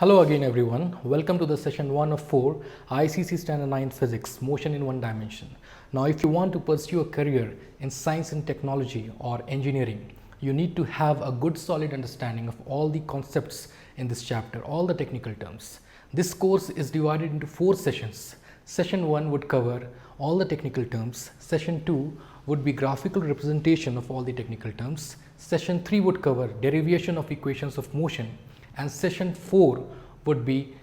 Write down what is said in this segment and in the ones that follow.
Hello again everyone, welcome to the session 1 of 4 ICC Standard 9 Physics, Motion in One Dimension. Now if you want to pursue a career in science and technology or engineering, you need to have a good solid understanding of all the concepts in this chapter, all the technical terms. This course is divided into 4 sessions. Session 1 would cover all the technical terms, Session 2 would be graphical representation of all the technical terms, Session 3 would cover derivation of equations of motion, and session 4 would be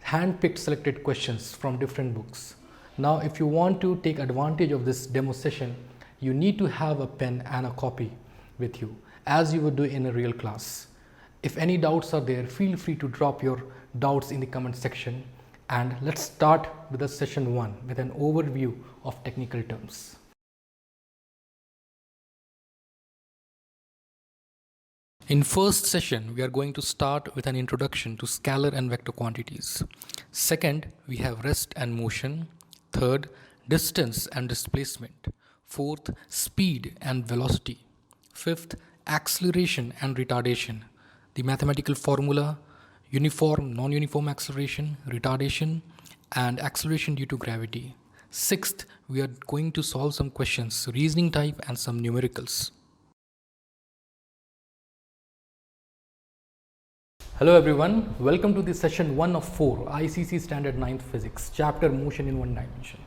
hand-picked selected questions from different books. Now if you want to take advantage of this demo session, you need to have a pen and a copy with you as you would do in a real class. If any doubts are there, feel free to drop your doubts in the comment section, and let's start with the session 1 with an overview of technical terms. In first session, we are going to start with an introduction to scalar and vector quantities. Second, we have rest and motion. Third, distance and displacement. Fourth, speed and velocity. Fifth, acceleration and retardation. The mathematical formula, uniform, non-uniform acceleration, retardation, and acceleration due to gravity. Sixth, we are going to solve some questions, reasoning type and some numericals. Hello everyone, welcome to the session 1 of 4 ICC Standard 9th Physics, chapter Motion in One Dimension.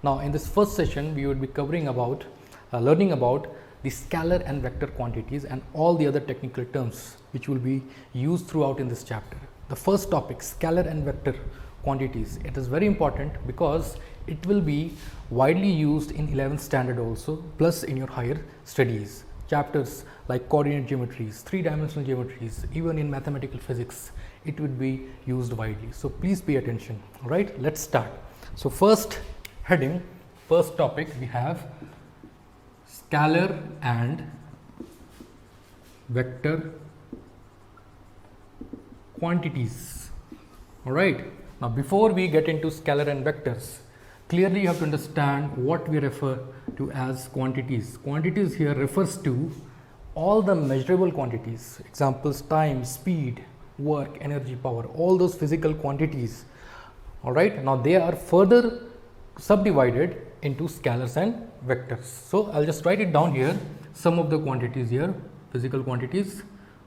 Now in this first session, we will be covering about, learning about the scalar and vector quantities and all the other technical terms which will be used throughout in this chapter. The first topic, scalar and vector quantities, it is very important because it will be widely used in 11th standard also, plus in your higher studies. Chapters like coordinate geometries, three-dimensional geometries, even in mathematical physics, it would be used widely. So please pay attention. All right, let's start. So first heading, first topic, we have scalar and vector quantities. All right. Now before we get into scalar and vectors, clearly you have to understand what we refer to as quantities. Quantities here refers to all the measurable quantities, examples time, speed, work, energy, power, all those physical quantities. All right. Now they are further subdivided into scalars and vectors. So I'll just write it down here, some of the quantities here, physical quantities.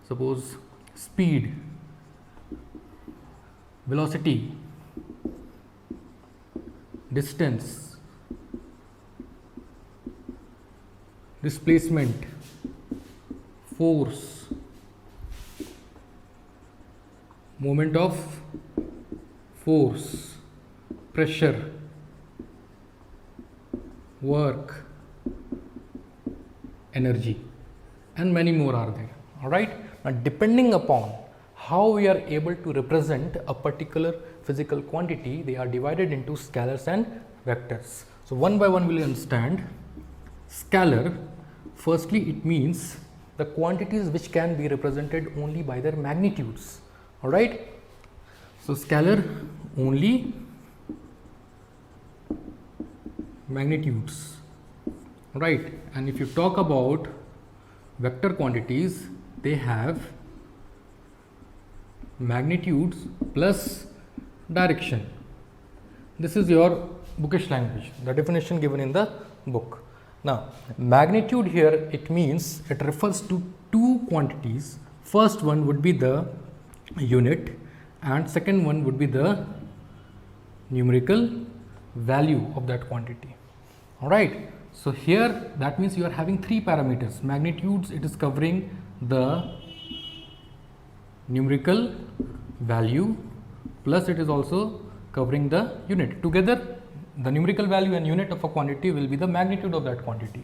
Suppose speed, velocity, distance, displacement, force, moment of force, pressure, work, energy, and many more are there. All right. Now depending upon how we are able to represent a particular physical quantity, they are divided into scalars and vectors. So one by one we will understand. Scalar, firstly it means the quantities which can be represented only by their magnitudes. All right. So scalar, only magnitudes. Right. And if you talk about vector quantities, they have magnitudes plus direction. This is your bookish language, the definition given in the book. Now magnitude here, it means it refers to two quantities. First one would be the unit and second one would be the numerical value of that quantity. All right. So here that means you are having three parameters. Magnitudes, it is covering the numerical value plus it is also covering the unit. Together the numerical value and unit of a quantity will be the magnitude of that quantity,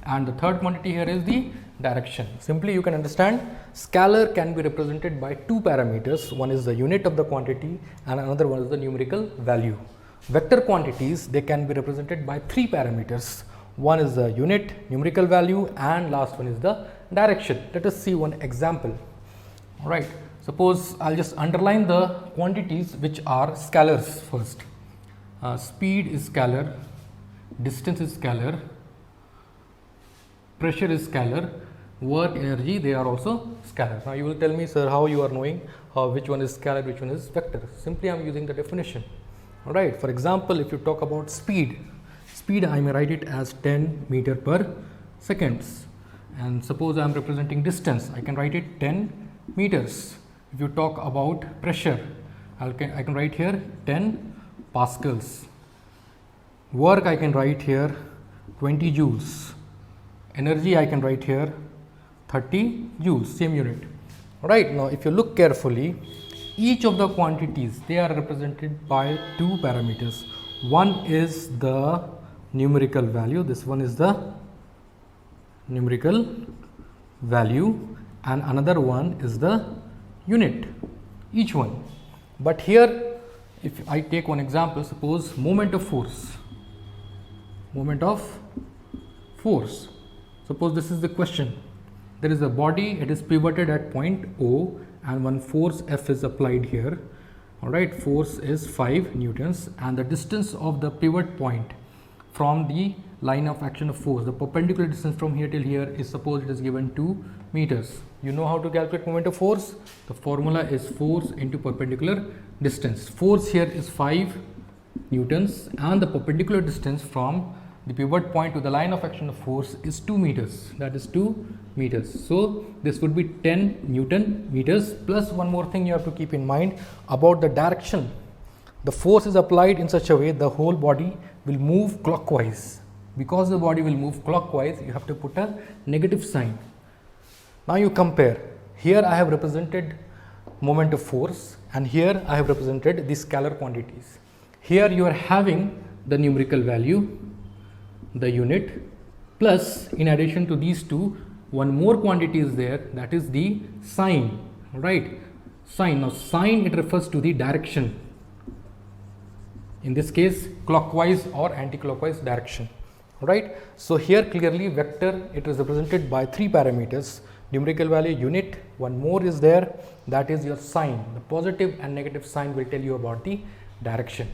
and the third quantity here is the direction. Simply you can understand scalar can be represented by two parameters, one is the unit of the quantity and another one is the numerical value. Vector quantities, they can be represented by three parameters, one is the unit, numerical value, and last one is the direction. Let us see one example. All right. Suppose I'll just underline the quantities which are scalars first. Speed is scalar, distance is scalar, pressure is scalar, work, energy, they are also scalar. Now you will tell me, sir, how you are knowing which one is scalar, which one is vector. Simply I am using the definition. Alright, for example, if you talk about speed, I may write it as 10 meter per seconds, and suppose I am representing distance, I can write it 10 meters. If you talk about pressure, I can write here 10 pascals. Work I can write here 20 joules. Energy I can write here 30 joules, same unit. Alright, now if you look carefully, each of the quantities, they are represented by two parameters. One is the numerical value, this one is the numerical value, and another one is the unit, each one. But here if I take one example, suppose moment of force, suppose this is the question. There is a body, it is pivoted at point O and one force F is applied here. Alright, force is 5 newtons and the distance of the pivot point from the line of action of force, the perpendicular distance from here till here is, suppose it is given 2 meters. You know how to calculate moment of force? The formula is force into perpendicular distance. Force here is 5 newtons and the perpendicular distance from the pivot point to the line of action of force is 2 meters, that is 2 meters. So this would be 10 Newton meters. Plus one more thing you have to keep in mind about the direction. The force is applied in such a way the whole body will move clockwise. Because the body will move clockwise, you have to put a negative sign. Now you compare. Here I have represented moment of force and here I have represented the scalar quantities. Here you are having the numerical value, the unit, plus in addition to these two, one more quantity is there, that is the sign. Right, sign. Now sign, it refers to the direction, in this case clockwise or anti-clockwise direction. Right, so here clearly vector, it is represented by three parameters: numerical value, unit, one more is there, that is your sign. The positive and negative sign will tell you about the direction.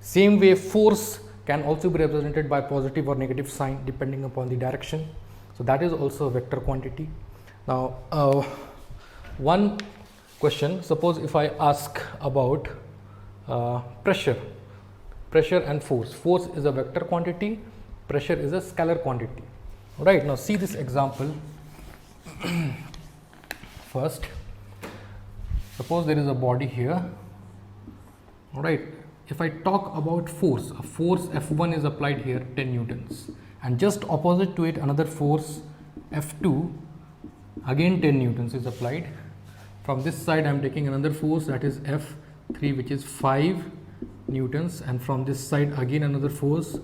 Same way force can also be represented by positive or negative sign depending upon the direction. So that is also a vector quantity. Now one question, suppose if I ask about pressure and force. Force is a vector quantity, pressure is a scalar quantity. Right, now see this example. First, suppose there is a body here. Alright, if I talk about force, a force F1 is applied here 10 newtons, and just opposite to it another force F2, again 10 newtons is applied. From this side I am taking another force, that is F3, which is 5 newtons, and from this side again another force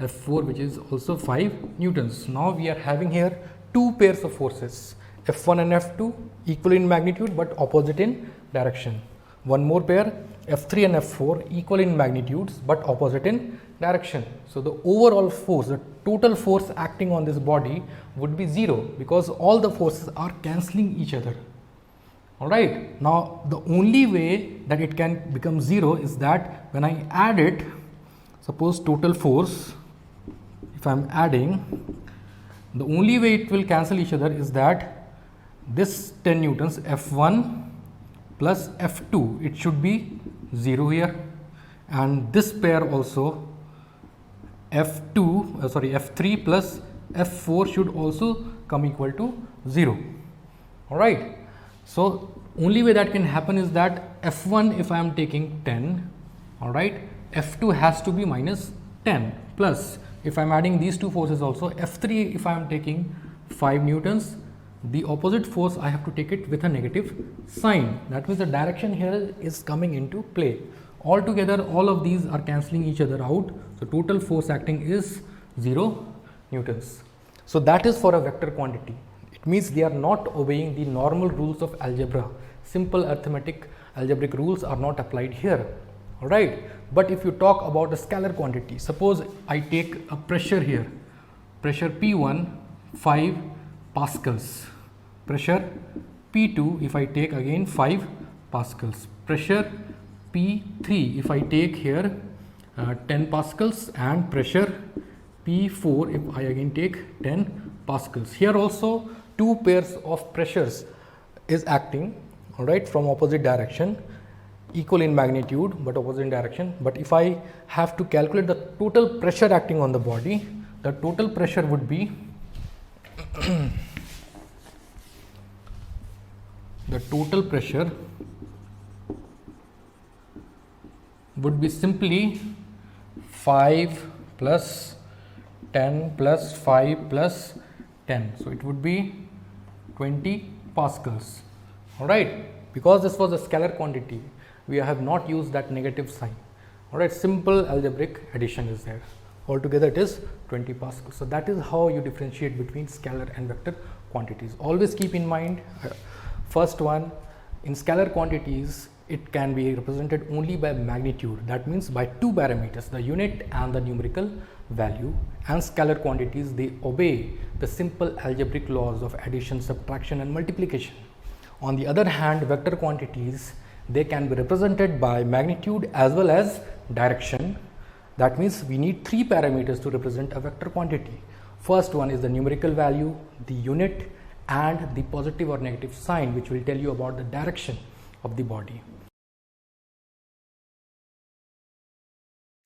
F4, which is also 5 newtons. Now we are having here two pairs of forces, F1 and F2, equal in magnitude but opposite in direction. One more pair, F3 and F4, equal in magnitudes but opposite in direction. So the overall force, the total force acting on this body would be 0 because all the forces are cancelling each other. Alright, now the only way that it can become 0 is that when I add it, suppose total force, if I am adding, the only way it will cancel each other is that this 10 newtons F1 plus F2, it should be 0 here, and this pair also F3 plus F4 should also come equal to 0. Alright, so only way that can happen is that F1 if I am taking 10, alright, F2 has to be minus 10, plus if I am adding these two forces also, F3 if I am taking 5 newtons, the opposite force I have to take it with a negative sign. That means the direction here is coming into play. Altogether all of these are cancelling each other out. So total force acting is 0 newtons. So that is for a vector quantity. It means they are not obeying the normal rules of algebra. Simple arithmetic algebraic rules are not applied here. Alright. But if you talk about a scalar quantity, suppose I take a pressure here, pressure P1 5 pascals, pressure P2 if I take again 5 pascals, pressure P3 if I take here 10 pascals, and pressure P4 if I again take 10 pascals. Here also two pairs of pressures is acting. all right, from opposite direction, equal in magnitude but opposite in direction. But if I have to calculate the total pressure acting on the body, the total pressure would be the total pressure would be simply 5 plus 10 plus 5 plus 10. So it would be 20 pascals. All right, because this was a scalar quantity, we have not used that negative sign. All right, simple algebraic addition is there. Altogether it is 20 pascals. So that is how you differentiate between scalar and vector quantities. Always keep in mind, first one, in scalar quantities it can be represented only by magnitude, that means by two parameters, the unit and the numerical value. And scalar quantities, they obey the simple algebraic laws of addition, subtraction and multiplication. On the other hand, vector quantities, they can be represented by magnitude as well as direction. That means we need three parameters to represent a vector quantity. First one is the numerical value, the unit and the positive or negative sign, which will tell you about the direction of the body.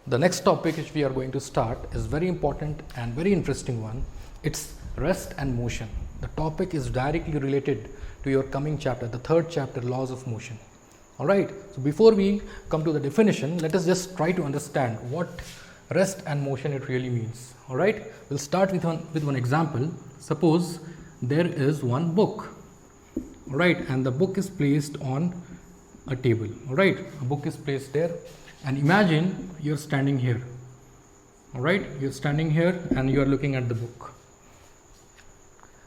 The next topic which we are going to start is very important and very interesting one. It's rest and motion. The topic is directly related to your coming chapter, the third chapter, laws of motion. All right. So before we come to the definition, let us just try to understand what rest and motion it really means. All right. We'll start with one example. Suppose there is one book. All right, and the book is placed on a table. All right, a book is placed there. And imagine you're standing here. All right, you're standing here and you are looking at the book.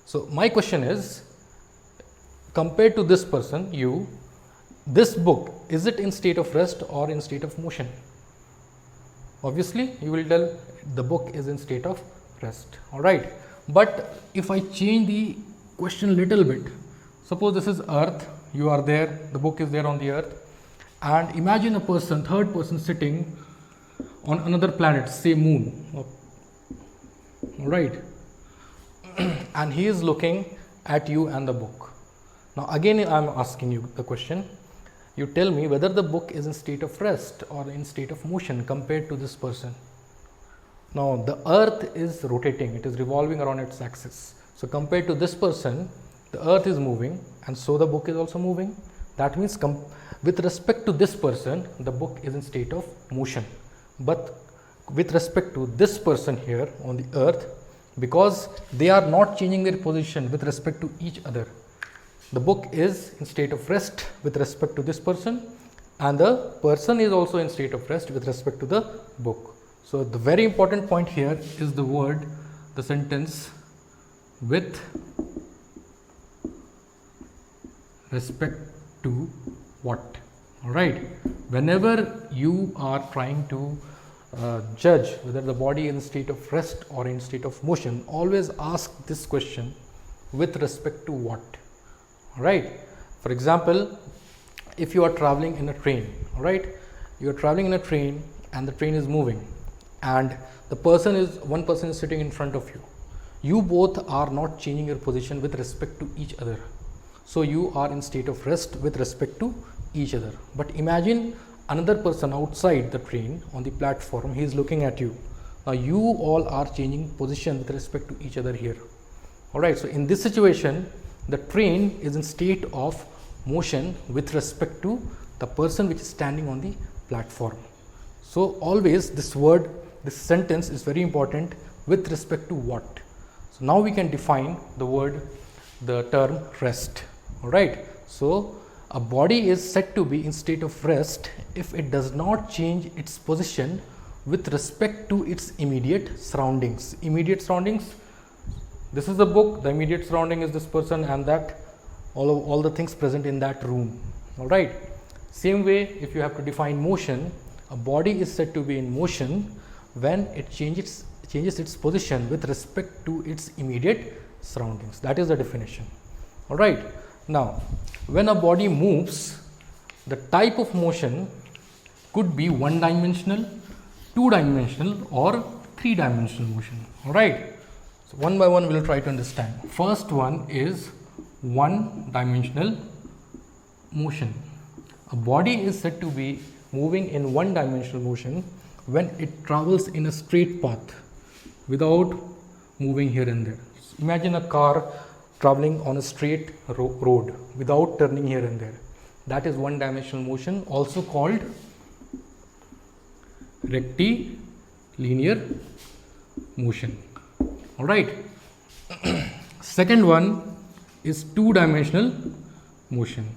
So my question is, compared to this person, this book, is it in state of rest or in state of motion? Obviously, you will tell the book is in state of rest. All right, but if I change the question little bit, suppose this is earth, you are there, the book is there on the earth, and imagine a person, third person, sitting on another planet, say moon. All right, and he is looking at you and the book. Now again I am asking you the question, you tell me whether the book is in state of rest or in state of motion compared to this person. Now the earth is rotating, it is revolving around its axis. So compared to this person, the earth is moving and so the book is also moving. That means with respect to this person, the book is in state of motion. But with respect to this person here on the earth, because they are not changing their position with respect to each other, the book is in state of rest with respect to this person, and the person is also in state of rest with respect to the book. So the very important point here is the word, the sentence, with respect to what? All right, whenever you are trying to judge whether the body is in state of rest or in state of motion, always ask this question, with respect to what? All right, for example, if you are traveling in a train, all right, you are traveling in a train and the train is moving and one person is sitting in front of you. You both are not changing your position with respect to each other. So you are in state of rest with respect to each other. But imagine another person outside the train on the platform, he is looking at you. Now you all are changing position with respect to each other here. All right, so in this situation, the train is in state of motion with respect to the person which is standing on the platform. So always this word, this sentence is very important, with respect to what. So now we can define the term rest. All right, so a body is said to be in state of rest if it does not change its position with respect to its immediate surroundings. Immediate surroundings, this is the book, the immediate surrounding is this person and that, all the things present in that room. All right, same way, if you have to define motion, a body is said to be in motion when it changes its position with respect to its immediate surroundings. That is the definition. All right, now when a body moves, the type of motion could be one dimensional, two dimensional or three dimensional motion. All right, so one by one we will try to understand. First one is one dimensional motion. A body is said to be moving in one dimensional motion when it travels in a straight path without moving here and there. Imagine a car traveling on a straight road without turning here and there. That is one dimensional motion, also called rectilinear motion. All right. Second one is two-dimensional motion.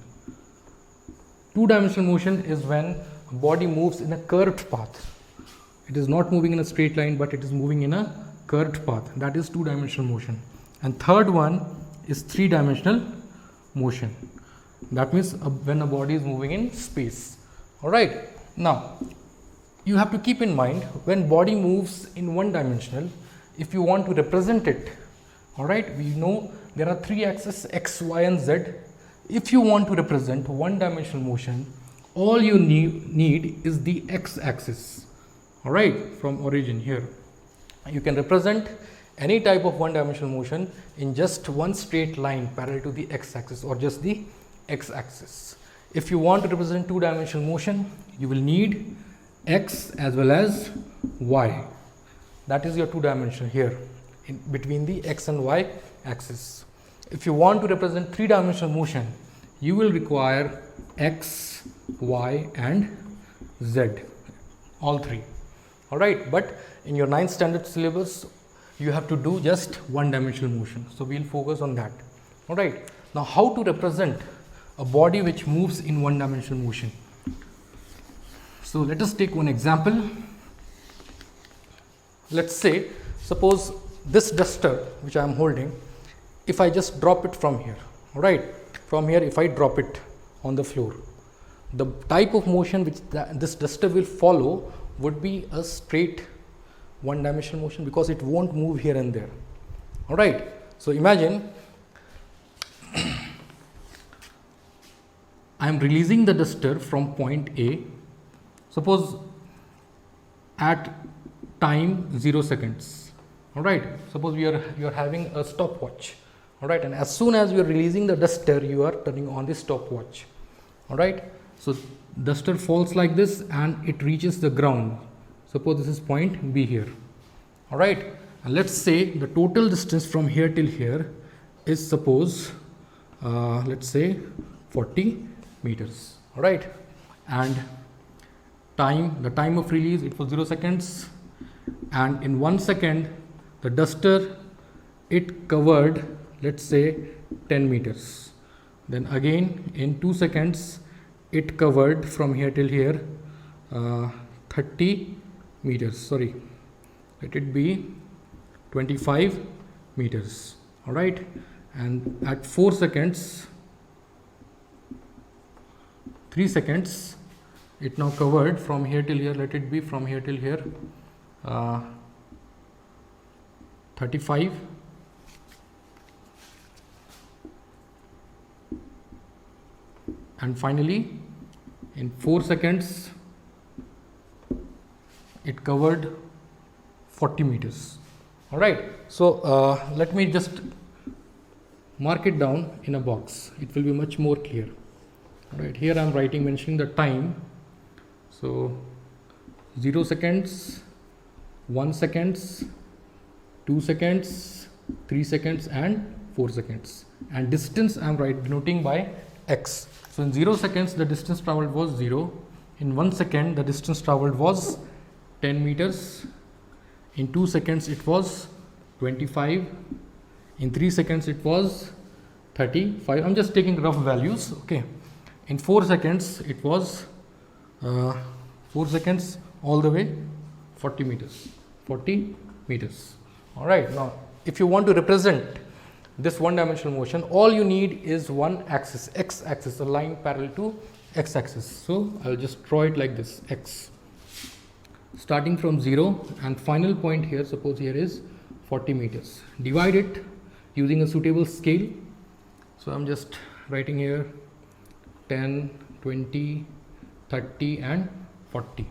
Two-dimensional motion is when a body moves in a curved path. It is not moving in a straight line, but it is moving in a curved path. That is two-dimensional motion. And third one is three-dimensional motion. That means when a body is moving in space. All right. Now, you have to keep in mind, when body moves in one dimensional, if you want to represent it, all right, we know there are three axes, x, y and z. If you want to represent one dimensional motion, all you need is the x axis. All right, from origin here. You can represent any type of one dimensional motion in just one straight line parallel to the x axis, or just the x axis. If you want to represent two dimensional motion, you will need x as well as y. That is your two dimensional here in between the x and y axis. If you want to represent three dimensional motion, you will require x, y and z, all three. All right, but in your 9th standard syllabus, you have to do just one dimensional motion. So we will focus on that. All right. Now, how to represent a body which moves in one dimensional motion? So let us take one example. Let's say, suppose this duster which I am holding, if I just drop it from here, all right, from here if I drop it on the floor, the type of motion which this duster will follow would be a straight one dimensional motion, because it won't move here and there. All right. So imagine I am releasing the duster from point A. Suppose at time 0 seconds. All right. Suppose you are having a stopwatch. All right. And as soon as you are releasing the duster, you are turning on the stopwatch. All right. So duster falls like this and it reaches the ground. Suppose this is point B here. All right. And let's say the total distance from here till here is, suppose let's say 40 meters. All right. And the time of release, it was 0 seconds, and in 1 second the duster, it covered, let's say 10 meters. Then again in 2 seconds it covered from here till here 30 meters, sorry, let it be 25 meters. All right. And at 4 seconds, 3 seconds, it now covered from here till here, let it be from here till here 35, and finally in 4 seconds it covered 40 meters. All right. So let me just mark it down in a box, it will be much more clear. All right, here I am writing, mentioning the time. So 0 seconds, 1 seconds, 2 seconds, 3 seconds and 4 seconds, and distance I am denoting by x. So in 0 seconds the distance travelled was 0, in 1 second the distance travelled was 10 meters, in 2 seconds it was 25, in 3 seconds it was 35. I am just taking rough values. Okay. In 4 seconds it was 4 seconds all the way 40 meters. All right. Now if you want to represent this one dimensional motion, all you need is one axis, x axis, a line parallel to x axis. So I will just draw it like this, x, starting from 0 and final point here, suppose here is 40 meters. Divide it using a suitable scale. So I am just writing here 10, 20, 30 and 40.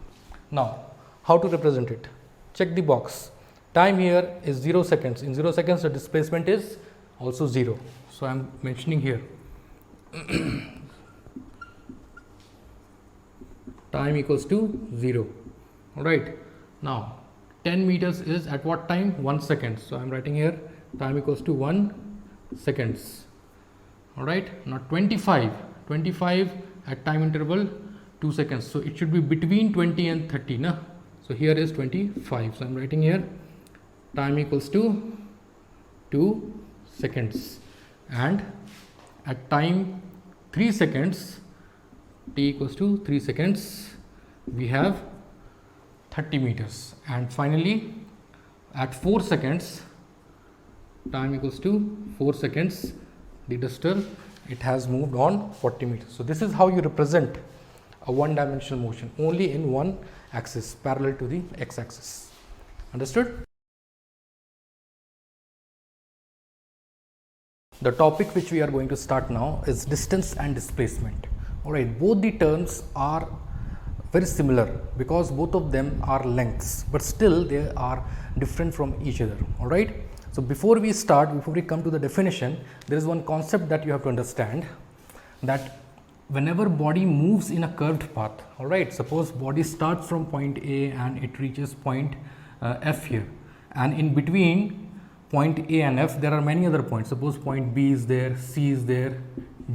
Now how to represent it? Check the box. Time here is 0 seconds. In 0 seconds the displacement is also 0. So I am mentioning here time equals to 0. All right, now 10 meters is at what time? 1 second. So I'm writing here time equals to 1 seconds. All right, now 25 at time interval 2 seconds. So it should be between 20 and 30. Na? So here is 25. So I'm writing here time equals to 2 seconds. And at time 3 seconds, t equals to 3 seconds, we have 30 meters. And finally, at 4 seconds, time equals to 4 seconds, the duster, it has moved on 40 meters. So this is how you represent a one-dimensional motion, only in one axis, parallel to the x-axis. Understood? The topic which we are going to start now is distance and displacement. All right, both the terms are very similar because both of them are lengths, but still they are different from each other. All right. So before we come to the definition, there is one concept that you have to understand, that whenever body moves in a curved path, all right, suppose body starts from point A and it reaches point F here, and in between point A and F there are many other points. Suppose point B is there, C is there,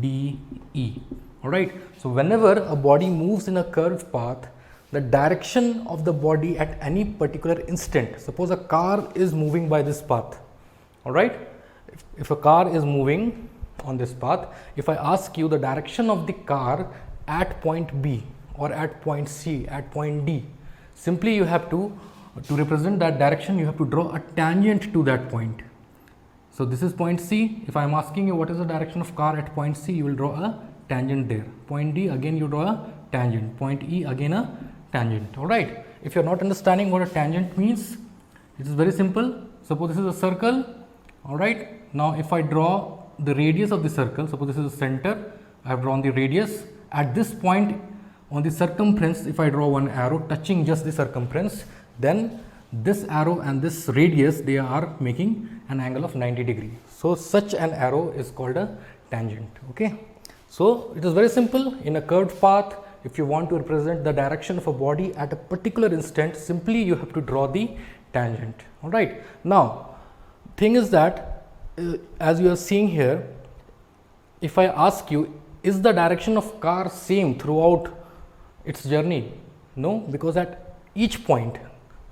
D, E. All right. So whenever a body moves in a curved path, the direction of the body at any particular instant, suppose a car is moving by this path. All right. If a car is moving on this path, if I ask you the direction of the car at point B or at point C, at point D, simply you have to represent that direction, you have to draw a tangent to that point. So this is point C. If I am asking you what is the direction of car at point C, you will draw a tangent there. Point D, again you draw a tangent. Point E, again a tangent. All right. If you are not understanding what a tangent means, it is very simple. Suppose this is a circle. All right. Now if I draw the radius of the circle, suppose this is the center, I have drawn the radius. At this point on the circumference, if I draw one arrow touching just the circumference, then this arrow and this radius, they are making an angle of 90 degree. So such an arrow is called a tangent. Okay. So it is very simple. In a curved path, if you want to represent the direction of a body at a particular instant, simply you have to draw the tangent. All right. Now, thing is that as you are seeing here, if I ask you, is the direction of car same throughout its journey? No, because at each point,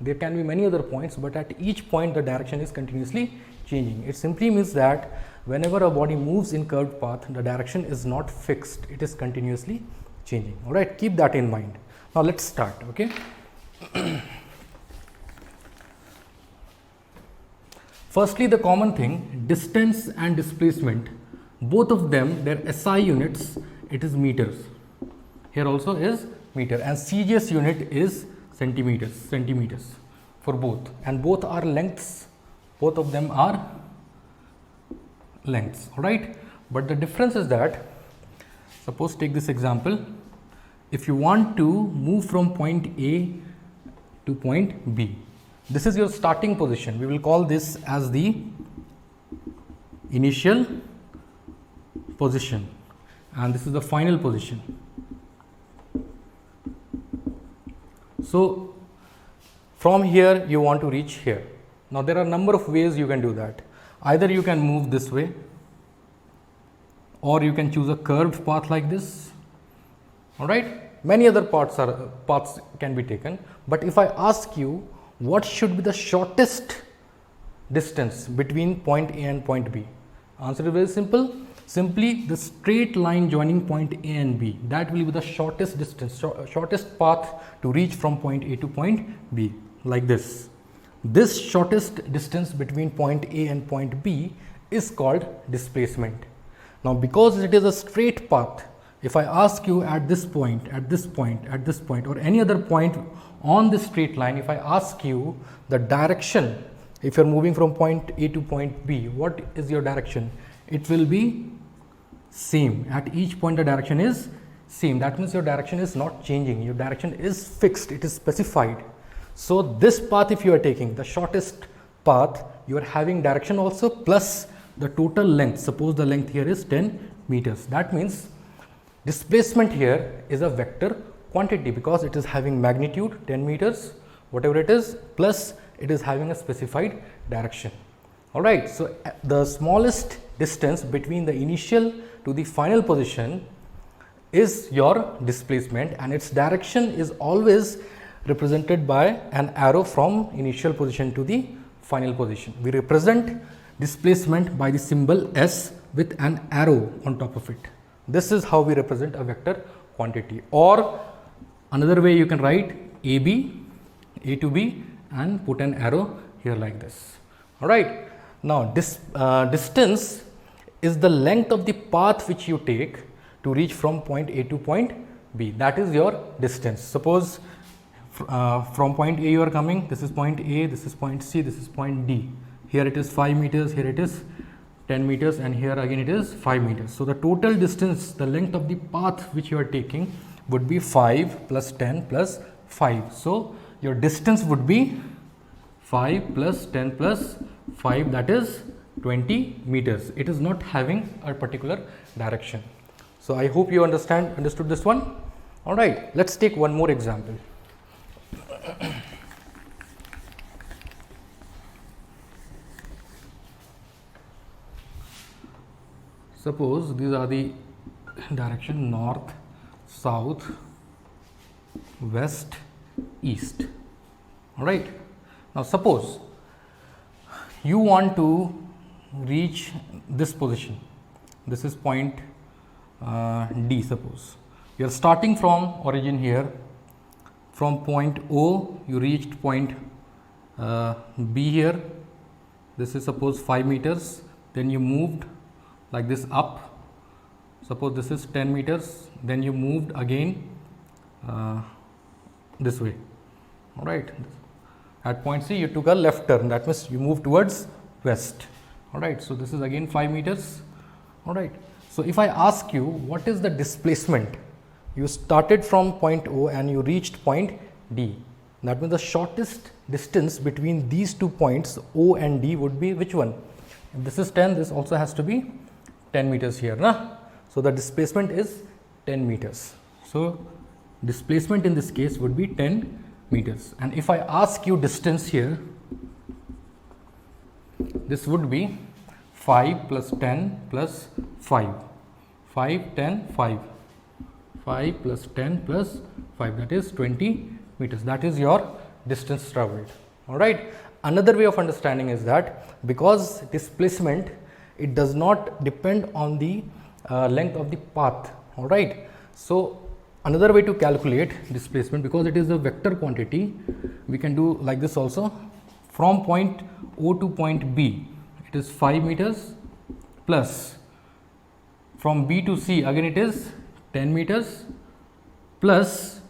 there can be many other points, but at each point the direction is continuously changing. It simply means that whenever a body moves in curved path, the direction is not fixed, it is continuously changing. All right, keep that in mind. Now let's start. Okay. Firstly, the common thing, distance and displacement, both of them, their SI units, it is meters. Here also is meter, and CGS unit is centimeters for both, and both are lengths. Both of them are lengths. All right. But the difference is that, suppose take this example, if you want to move from point A to point B, this is your starting position. We will call this as the initial position, and this is the final position. So from here you want to reach here. Now there are a number of ways you can do that. Either you can move this way, or you can choose a curved path like this. All right. Many other paths can be taken. But if I ask you what should be the shortest distance between point A and point B, answer is very simple. Simply the straight line joining point A and B, that will be the shortest distance, shortest path to reach from point A to point B, like this. This shortest distance between point A and point B is called displacement. Now because it is a straight path, if I ask you at this point, at this point, at this point, or any other point on this straight line, if I ask you the direction, if you are moving from point A to point B, what is your direction? It will be same. At each point the direction is same. That means your direction is not changing. Your direction is fixed. It is specified. So this path, if you are taking the shortest path, you are having direction also plus the total length. Suppose the length here is 10 meters. That means displacement here is a vector quantity because it is having magnitude 10 meters, whatever it is, plus it is having a specified direction. Alright, so the smallest distance between the initial to the final position is your displacement, and its direction is always represented by an arrow from initial position to the final position. We represent displacement by the symbol S with an arrow on top of it. This is how we represent a vector quantity. Or another way, you can write AB, A to B, and put an arrow here like this. Alright. Now, distance is the length of the path which you take to reach from point A to point B. That is your distance. Suppose from point A you are coming, this is point A, this is point C, this is point D. Here it is 5 meters, here it is 10 meters, and here again it is 5 meters. So, the total distance, the length of the path which you are taking would be 5 plus 10 plus 5. So, your distance would be 5 plus 10 plus 5, that is 20 meters. It is not having a particular direction. So, I hope you understood this one. Alright, let us take one more example. Suppose these are the direction north, south, west, east. Alright. Now, suppose you want to reach this position. This is point D. Suppose you are starting from origin here. From point O you reached point B here. This is suppose 5 meters. Then you moved like this up. Suppose this is 10 meters. Then you moved again this way. All right. At point C you took a left turn. That means you move towards west. All right. So this is again 5 meters. All right. So if I ask you what is the displacement, you started from point O and you reached point D. That means the shortest distance between these 2 points O and D would be which one? If this is 10, this also has to be 10 meters here. Nah? So the displacement is 10 meters. So displacement in this case would be 10 meters. And if I ask you distance here, this would be 5 plus 10 plus 5. 5, 10, 5. 5 plus 10 plus 5, that is 20 meters. That is your distance traveled. Alright. Another way of understanding is that because displacement, it does not depend on the length of the path. Alright. So another way to calculate displacement, because it is a vector quantity, we can do like this also. From point O to point B, it is 5 meters plus from B to C, again it is 10 meters plus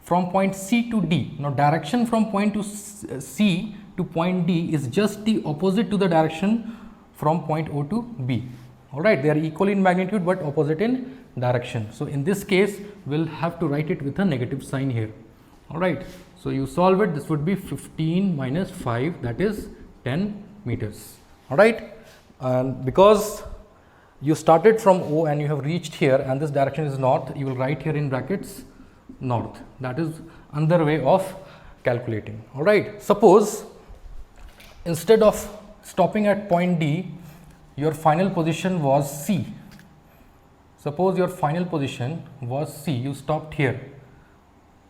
from point C to D. Now, direction from point to C to point D is just the opposite to the direction from point O to B. Alright, they are equal in magnitude but opposite in direction. So, in this case, we will have to write it with a negative sign here. Alright, so you solve it, this would be 15 minus 5, that is 10 meters. Alright, and because you started from O and you have reached here and this direction is north, you will write here in brackets north. That is another way of calculating. Alright, suppose instead of stopping at point D, your final position was C. Suppose your final position was C, you stopped here.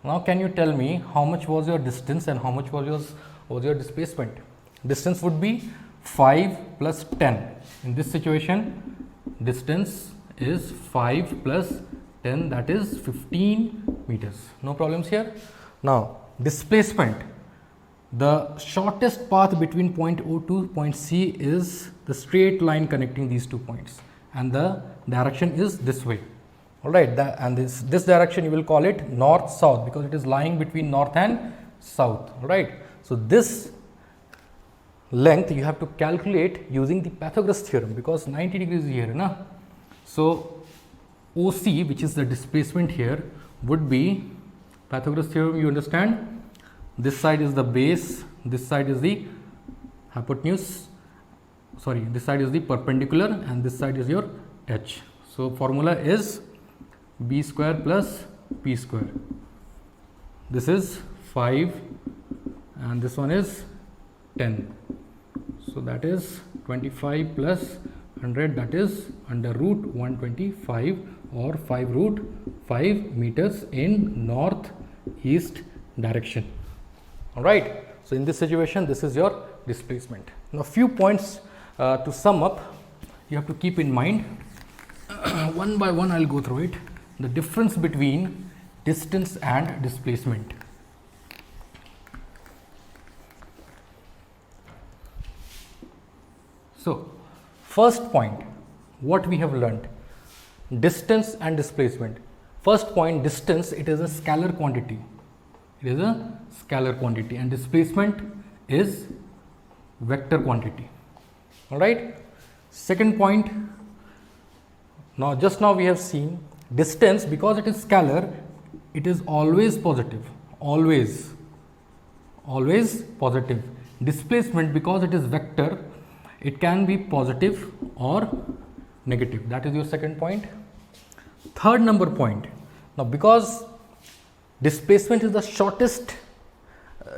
Now, can you tell me how much was your distance and how much was your displacement? Distance would be 5 plus 10. In this situation, distance is 5 plus 10, that is 15 meters. No problems here. Now, displacement. The shortest path between point O to point C is the straight line connecting these 2 points, and the direction is this way. Alright, and this direction you will call it north south because it is lying between north and south. Alright, so this length you have to calculate using the Pythagoras theorem because 90 degrees is here. Na? So, OC, which is the displacement here, would be Pythagoras theorem, you understand? This side is the base, this side is the hypotenuse, sorry, this side is the perpendicular and this side is your h. So, formula is b square plus p square. this is 5 and this one is 10. So that is 25 plus 100, that is under root 125 or 5 root 5 meters in northeast direction. Alright, so in this situation this is your displacement. Now few points to sum up you have to keep in mind. One by one I will go through it. The difference between distance and displacement. So first point, what we have learnt, distance and displacement. First point, distance, it is a scalar quantity. It is a scalar quantity and displacement is vector quantity. Alright. Second point, now just now we have seen distance, because it is scalar, it is always positive, always positive. Displacement, because it is vector, it can be positive or negative. That is your second point. Third number point, now because displacement is the shortest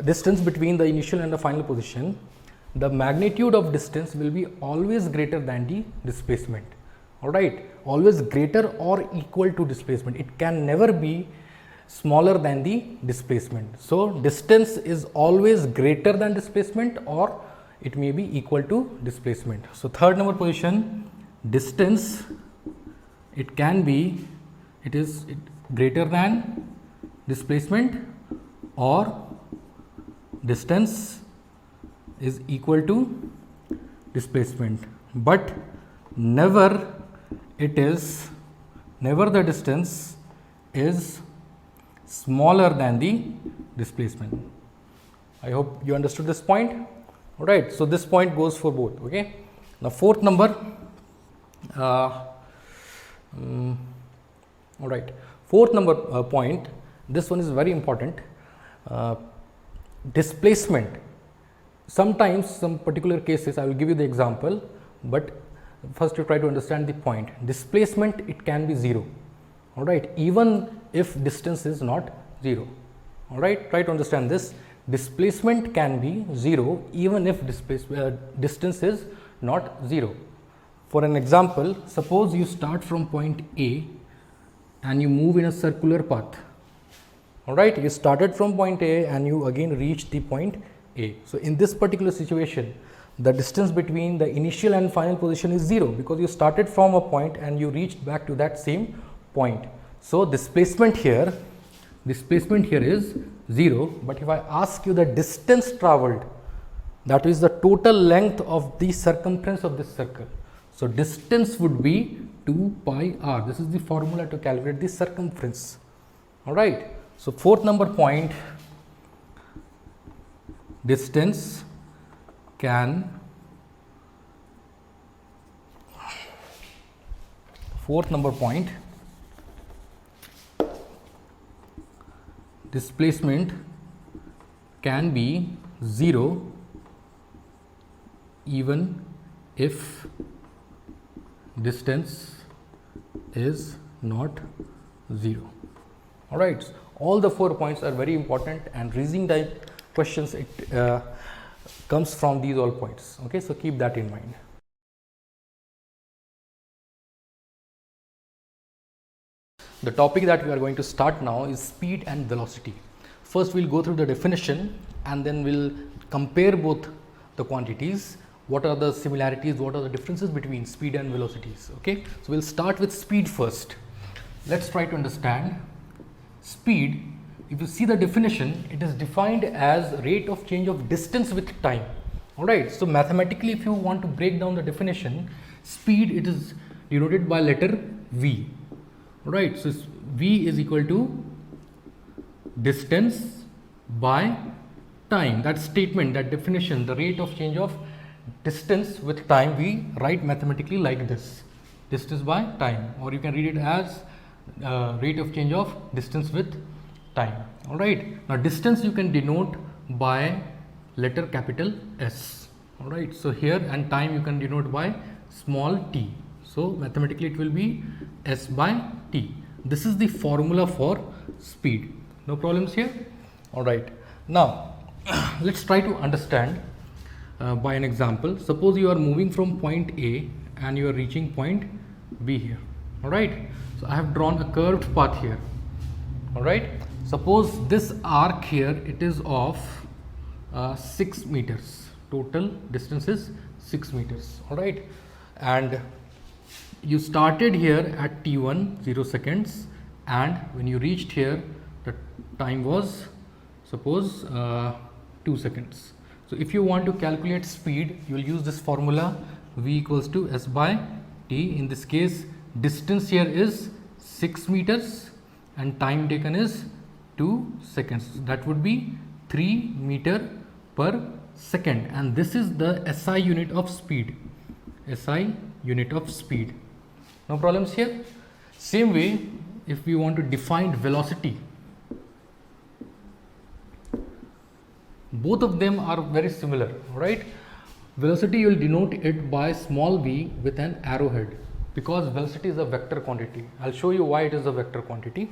distance between the initial and the final position, the magnitude of distance will be always greater than the displacement. Alright, always greater or equal to displacement. It can never be smaller than the displacement. So distance is always greater than displacement or it may be equal to displacement. So third number position, distance, it can be, it is greater than displacement or distance is equal to displacement, but never the distance is smaller than the displacement. I hope you understood this point. Alright, so this point goes for both. Okay. Now fourth number, alright, fourth number point, this one is very important. Displacement. Sometimes, some particular cases, I will give you the example, but first you try to understand the point. Displacement, it can be 0, alright, even if distance is not 0, alright, try to understand this. Displacement can be 0 even if distance is not 0. For an example, suppose you start from point A and you move in a circular path, alright, you started from point A and you again reached the point A. So in this particular situation, the distance between the initial and final position is 0 because you started from a point and you reached back to that same point. So displacement here is 0, but if I ask you the distance traveled, that is the total length of the circumference of this circle. So distance would be 2 pi r. This is the formula to calculate the circumference. Alright. So fourth number point, distance can, fourth number point, displacement can be 0 even if distance is not 0. Alright, all the 4 points are very important and reasoning type questions, it comes from these all points. Okay, so keep that in mind. The topic that we are going to start now is speed and velocity. First we will go through the definition and then we will compare both the quantities. What are the similarities, what are the differences between speed and velocities. Okay, so we will start with speed first. Let's try to understand speed. If you see the definition, it is defined as rate of change of distance with time. Alright, so mathematically if you want to break down the definition, speed, it is denoted by letter V. Alright, so V is equal to distance by time. That statement, that definition, the rate of change of distance with time, we write mathematically like this, distance by time, or you can read it as rate of change of distance with time. Alright, now distance you can denote by letter capital S. Alright, so here, and time you can denote by small t. So mathematically it will be S by t. This is the formula for speed. No problems here. All right, now let's try to understand by an example. Suppose you are moving from point A and you are reaching point B here. All right, so I have drawn a curved path here. All right, suppose this arc here, it is of 6 meters. Total distance is 6 meters. All right, and you started here at t1 0 seconds, and when you reached here the time was suppose 2 seconds. So if you want to calculate speed, you will use this formula, v equals to s by t. In this case, distance here is 6 meters and time taken is 2 seconds. That would be 3 meter per second, and this is the SI unit of speed. SI unit of speed. No problems here. Same way, if we want to define velocity, both of them are very similar, right? Velocity, you will denote it by small v with an arrowhead, because velocity is a vector quantity. I'll show you why it is a vector quantity.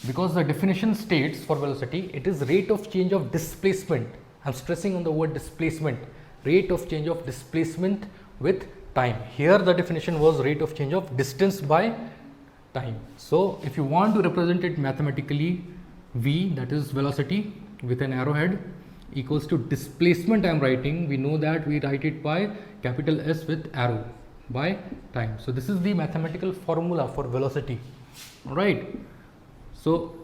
Because the definition states for velocity, it is rate of change of displacement. I'm stressing on the word displacement. Rate of change of displacement with time. Here the definition was rate of change of distance by time. So if you want to represent it mathematically, v, that is velocity with an arrowhead, equals to displacement I am writing. We know that we write it by capital S with arrow, by time. So this is the mathematical formula for velocity. Alright. So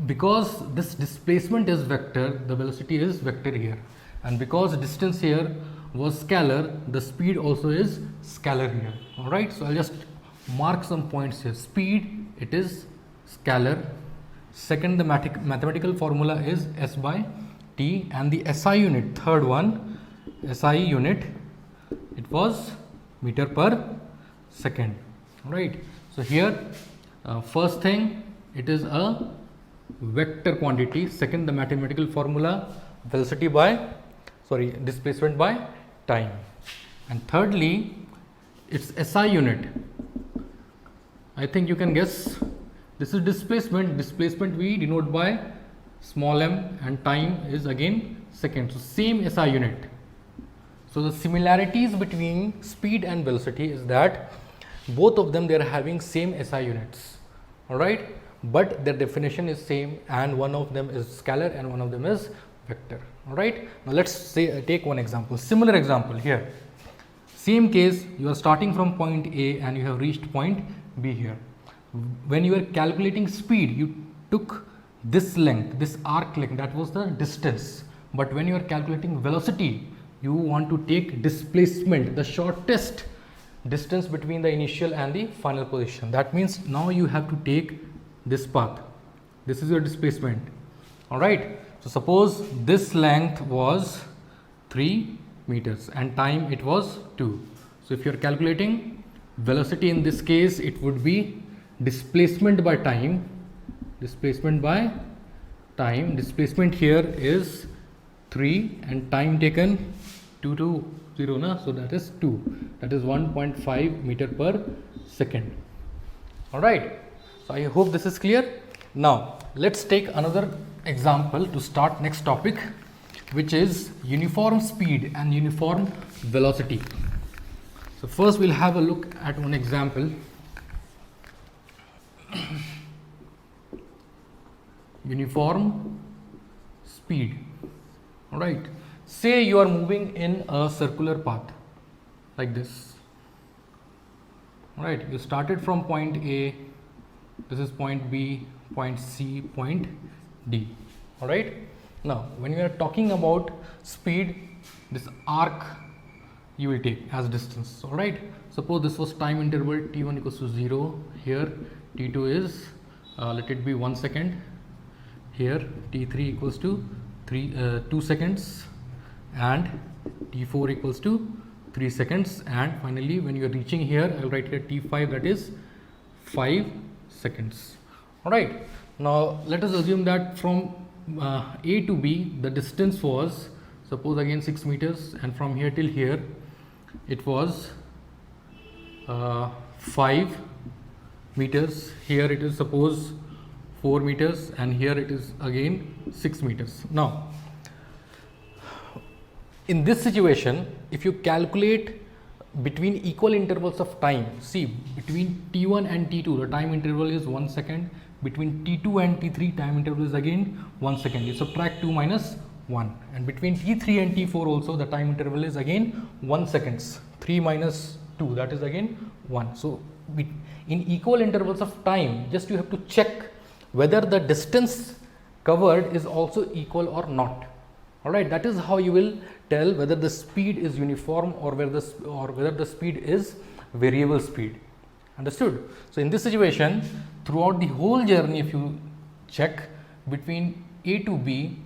because this displacement is vector, the velocity is vector here, and because distance here was scalar, the speed also is scalar here. Alright, so I'll just mark some points here. Speed, it is scalar. Second, the mathematical formula is s by t, and the SI unit, third one, SI unit, it was meter per second. Alright, so here first thing, it is a vector quantity. Second, the mathematical formula, velocity by displacement by time. And thirdly, its SI unit, I think you can guess, this is displacement. Displacement we denote by small m, and time is again second. So same SI unit. So the similarities between speed and velocity is that both of them, they are having same SI units. Alright, but their definition is same, and one of them is scalar and one of them is vector. Alright, now let's say take one example, similar example here. Same case, you are starting from point A and you have reached point B here. When you are calculating speed, you took this length, this arc length, that was the distance. But when you are calculating velocity, you want to take displacement, the shortest distance between the initial and the final position. That means now you have to take this path. This is your displacement. Alright, so suppose this length was 3 meters and time it was 2. So if you are calculating velocity, in this case it would be displacement by time. Displacement by time. Displacement here is 3 and time taken 2 to 0, na? So that is 2. That is 1.5 meter per second. Alright. So I hope this is clear. Now let's take another example to start next topic, which is uniform speed and uniform velocity. So first we'll have a look at one example. Uniform speed. Alright, say you are moving in a circular path like this. Alright, you started from point A, this is point B, point C, point D. Alright, now when we are talking about speed, this arc you will take as distance. Alright, suppose this was time interval t1 equals to 0, here t2 is let it be 1 second, here t3 equals to 2 seconds, and t4 equals to 3 seconds, and finally when you are reaching here, I will write here t5, that is 5 seconds. Alright, now let us assume that from A to B the distance was, suppose again 6 meters, and from here till here it was 5 meters. Here it is suppose 4 meters, and here it is again 6 meters. Now, in this situation, if you calculate between equal intervals of time, see between T1 and T2 the time interval is 1 second, between T2 and T3 time interval is again 1 second. You subtract 2 minus 1, and between T3 and T4 also the time interval is again 1 seconds. 3 minus 2, that is again 1. So, in equal intervals of time, just you have to check whether the distance covered is also equal or not. Alright, that is how you will tell whether the speed is uniform or whether the speed is variable speed. Understood? So, in this situation, throughout the whole journey, if you check between A to B,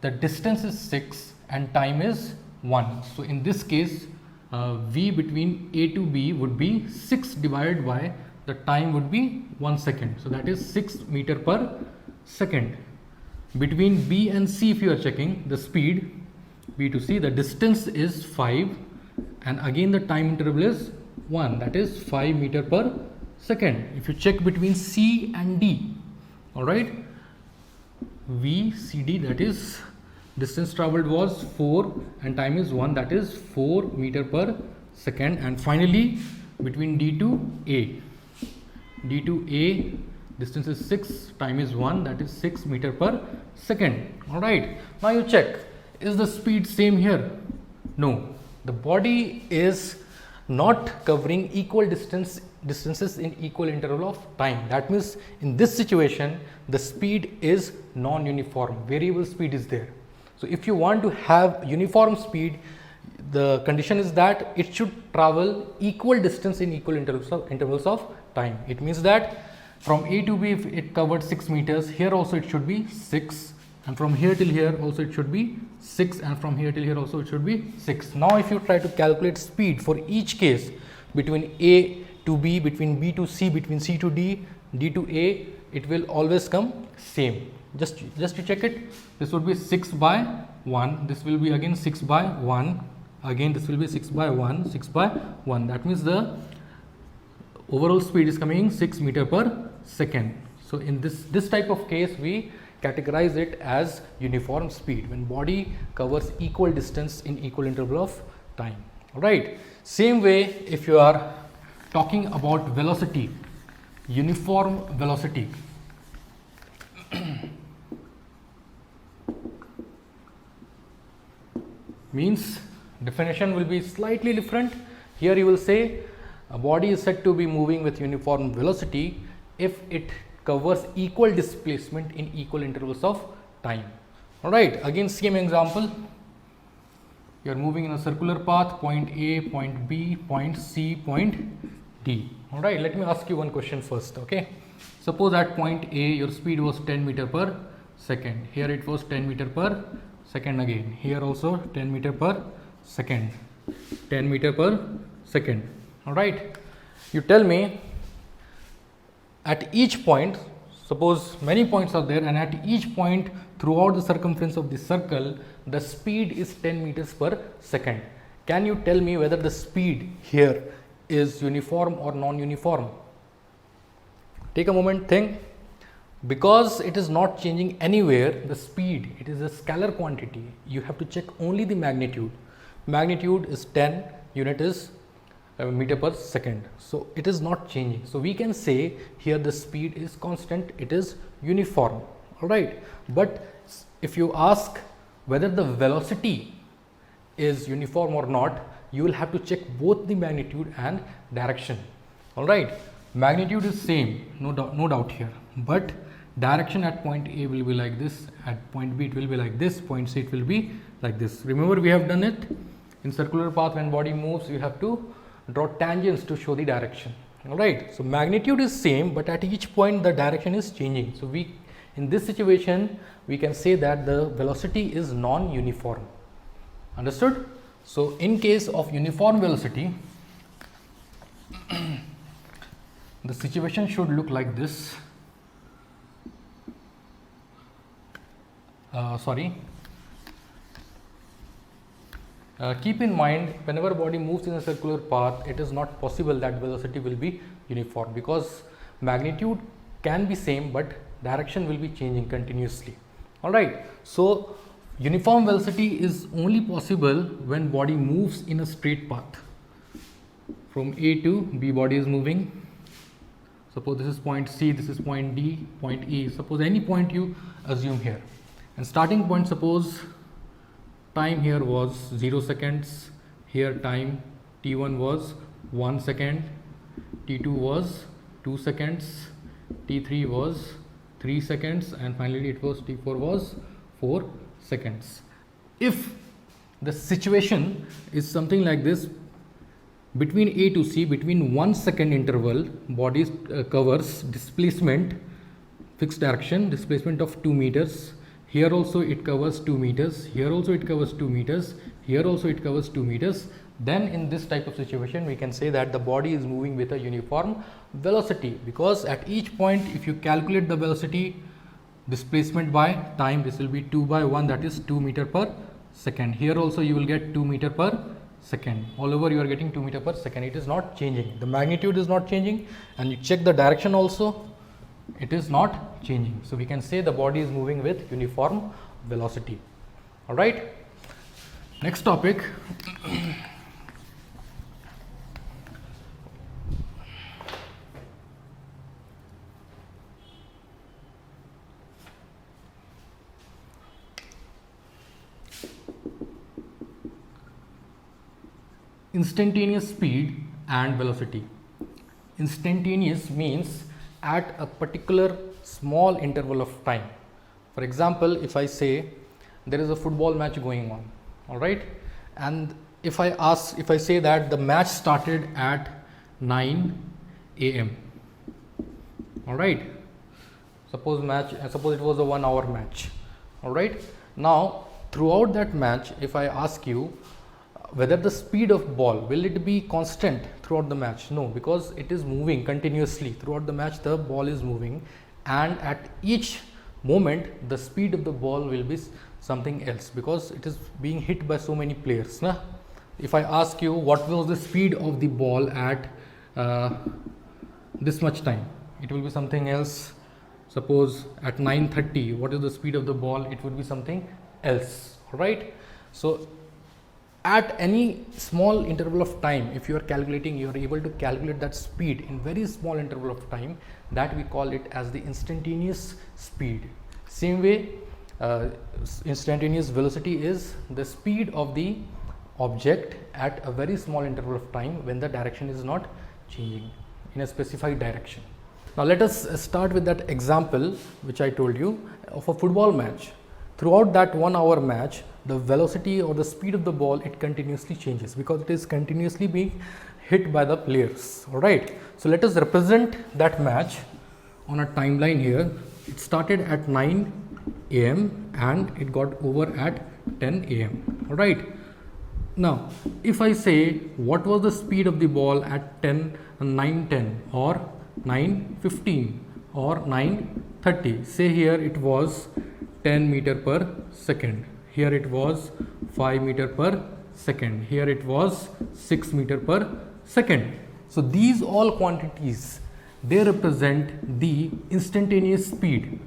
the distance is 6 and time is 1. So, in this case, V between A to B would be 6 divided by the time would be 1 second. So, that is 6 meter per second. Between B and C, if you are checking the speed, B to C, the distance is 5 and again the time interval is 1, that is 5 meter per second. If you check between C and D, alright, V, C, D, that is distance travelled was 4 and time is 1, that is 4 meter per second. And finally, between D to A, D to A, distance is 6, time is 1, that is 6 meter per second. Alright, now you check, is the speed same here? No, the body is not covering equal distances in equal interval of time. That means in this situation the speed is non-uniform, variable speed is there. So, if you want to have uniform speed, the condition is that it should travel equal distance in equal intervals of time. It means that from A to B, if it covered 6 meters, here also it should be 6, and from here till here also it should be 6, and from here till here also it should be 6. Now, if you try to calculate speed for each case between A to B, between B to C, between C to D, D to A, it will always come same. Just to check it, this would be 6 by 1, this will be again 6 by 1, again this will be 6 by 1, 6 by 1. That means the overall speed is coming 6 meter per second. So, in this type of case, we categorize it as uniform speed when body covers equal distance in equal interval of time. Alright, same way if you are talking about velocity, uniform velocity. Means definition will be slightly different. Here you will say a body is said to be moving with uniform velocity if it covers equal displacement in equal intervals of time. Alright, again same example. You are moving in a circular path, point A, point B, point C, point D. Alright, let me ask you one question first. Okay, suppose at point A your speed was 10 meter per second. Here it was 10 meter per second again. Here also 10 meter per second. 10 meter per second. Alright, you tell me at each point, suppose many points are there, and at each point throughout the circumference of the circle the speed is 10 meters per second. Can you tell me whether the speed here is uniform or non-uniform? Take a moment, think. Because it is not changing anywhere, the speed, it is a scalar quantity, you have to check only the magnitude. Magnitude is 10, unit is meter per second. So, it is not changing. So, we can say here the speed is constant, it is uniform. Alright, but if you ask whether the velocity is uniform or not, you will have to check both the magnitude and direction. Alright, magnitude is same, no doubt here, but direction at point A will be like this, at point B it will be like this, point C it will be like this. Remember, we have done it in circular path. When body moves, you have to draw tangents to show the direction. Alright, so magnitude is same, but at each point the direction is changing. So, we in this situation we can say that the velocity is non-uniform. Understood? So, in case of uniform velocity, the situation should look like this. Keep in mind, whenever body moves in a circular path, it is not possible that velocity will be uniform, because magnitude can be same but direction will be changing continuously. All right, so uniform velocity is only possible when body moves in a straight path. From A to B, body is moving. Suppose this is point C, this is point D, point E. Suppose any point you assume here. And starting point, suppose time here was 0 seconds. Here time T1 was 1 second. T2 was 2 seconds. T3 was 3 seconds. And finally it was T4 was 4 seconds. If the situation is something like this, between A to C, between 1 second interval, body covers displacement, fixed direction, displacement of 2 meters. Here also it covers 2 meters. Here also it covers 2 meters. Here also it covers 2 meters. Then in this type of situation, we can say that the body is moving with a uniform velocity, because at each point, if you calculate the velocity displacement by time, this will be 2 by 1, that is 2 meter per second. Here also you will get 2 meter per second. All over you are getting 2 meter per second. It is not changing. The magnitude is not changing, and you check the direction also, it is not changing. So we can say the body is moving with uniform velocity. All right. Next topic. Instantaneous speed and velocity. Instantaneous means at a particular small interval of time. For example, if I say there is a football match going on, all right, and if I say that the match started at 9 a.m. all right, suppose it was a 1 hour match. All right, now throughout that match, if I ask you whether the speed of ball, will it be constant throughout the match? No, because it is moving continuously throughout the match. The ball is moving, and at each moment the speed of the ball will be something else, because it is being hit by so many players. Nah? If I ask you what was the speed of the ball at this much time, it will be something else. Suppose at 9:30, what is the speed of the ball? It would be something else. All right. So at any small interval of time, if you are calculating, you are able to calculate that speed in very small interval of time, that we call it as the instantaneous speed. Same way, instantaneous velocity is the speed of the object at a very small interval of time when the direction is not changing in a specified direction. Now let us start with that example which I told you of a football match. Throughout that 1 hour match, the velocity or the speed of the ball, it continuously changes, because it is continuously being hit by the players. All right. So let us represent that match on a timeline here. It started at 9 a.m. and it got over at 10 a.m. All right. Now, if I say what was the speed of the ball at 9:10 or 9:15 or 9:30, say here it was 10 meter per second. Here it was 5 meter per second. Here it was 6 meter per second. So these all quantities, they represent the instantaneous speed.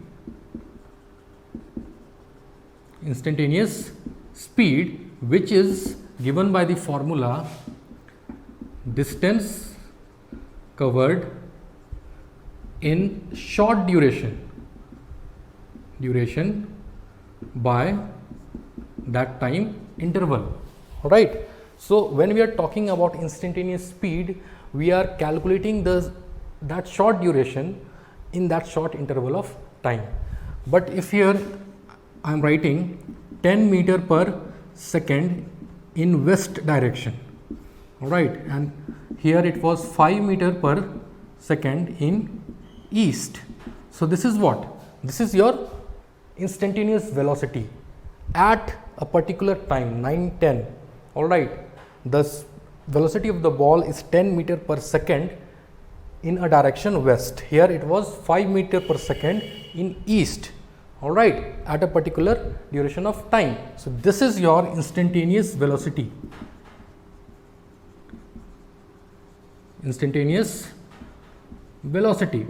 Instantaneous speed, which is given by the formula distance covered in short duration by that time interval. All right. So when we are talking about instantaneous speed, we are calculating that short duration in that short interval of time. But if here I am writing 10 meter per second in west direction, all right, and here it was 5 meter per second in east. So this is what? This is your instantaneous velocity at a particular time, 9:10. All right, the velocity of the ball is 10 meter per second in a direction west. Here it was 5 meter per second in east. All right, at a particular duration of time. So this is your instantaneous velocity. Instantaneous velocity.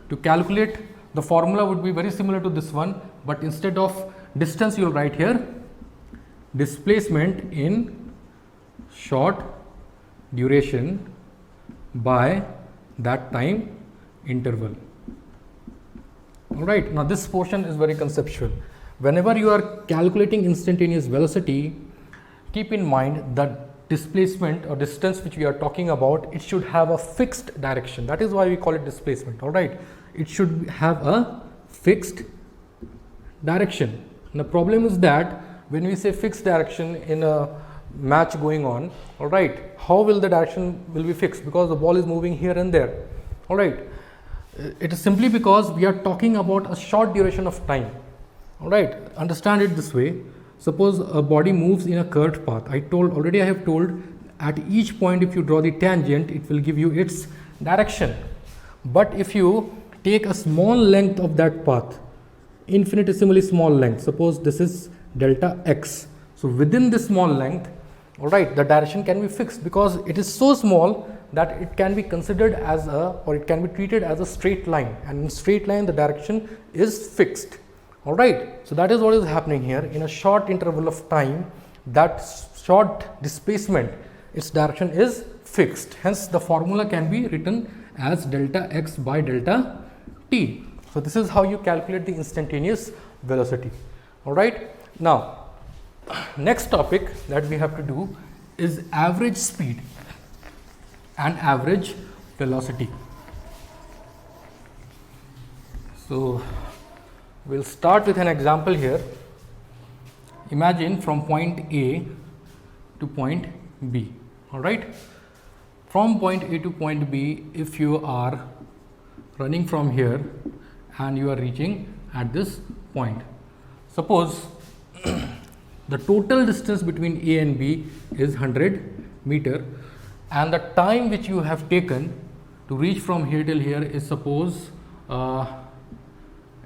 To calculate the formula would be very similar to this one, but instead of distance you will write here displacement in short duration by that time interval. Alright, now this portion is very conceptual. Whenever you are calculating instantaneous velocity, keep in mind that displacement or distance which we are talking about, it should have a fixed direction. That is why we call it displacement. Alright, it should have a fixed direction. And the problem is that when we say fixed direction in a match going on, alright, how will the direction will be fixed? Because the ball is moving here and there. Alright, it is simply because we are talking about a short duration of time. Alright, understand it this way. Suppose a body moves in a curved path. I have told at each point if you draw the tangent, it will give you its direction. But if you take a small length of that path, infinitesimally small length, suppose this is delta x. So within this small length, alright, the direction can be fixed because it is so small that it can be considered as it can be treated as a straight line, and in straight line the direction is fixed. Alright, so that is what is happening here. In a short interval of time, that short displacement, its direction is fixed. Hence the formula can be written as delta x by delta t. So this is how you calculate the instantaneous velocity. Alright, now next topic that we have to do is average speed and average velocity. So we'll start with an example here. Imagine from point A to point B. Alright, from point A to point B, if you are running from here and you are reaching at this point, suppose the total distance between A and B is 100 meter, and the time which you have taken to reach from here till here is, suppose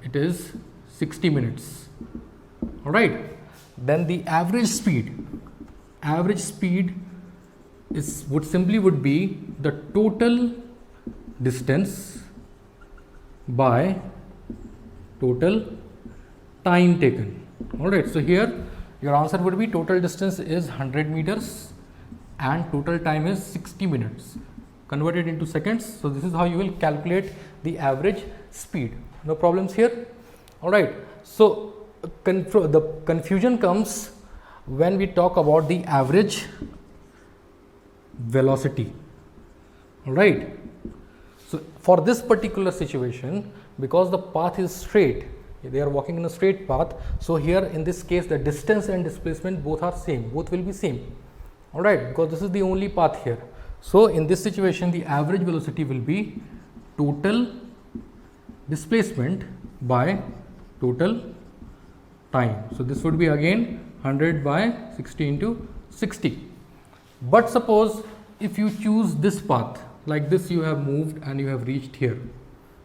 it is 60 minutes. Alright, then the average speed would be the total distance by total time taken. Alright, so here your answer would be total distance is 100 meters and total time is 60 minutes converted into seconds. So this is how you will calculate the average speed. No problems here. Alright, so the confusion comes when we talk about the average velocity. Alright, so for this particular situation, because the path is straight, they are walking in a straight path, so here in this case the distance and displacement both are same, both will be same. Alright, because this is the only path here. So in this situation the average velocity will be total displacement by total time. So this would be again 100 by 60 into 60. But suppose if you choose this path, like this you have moved and you have reached here.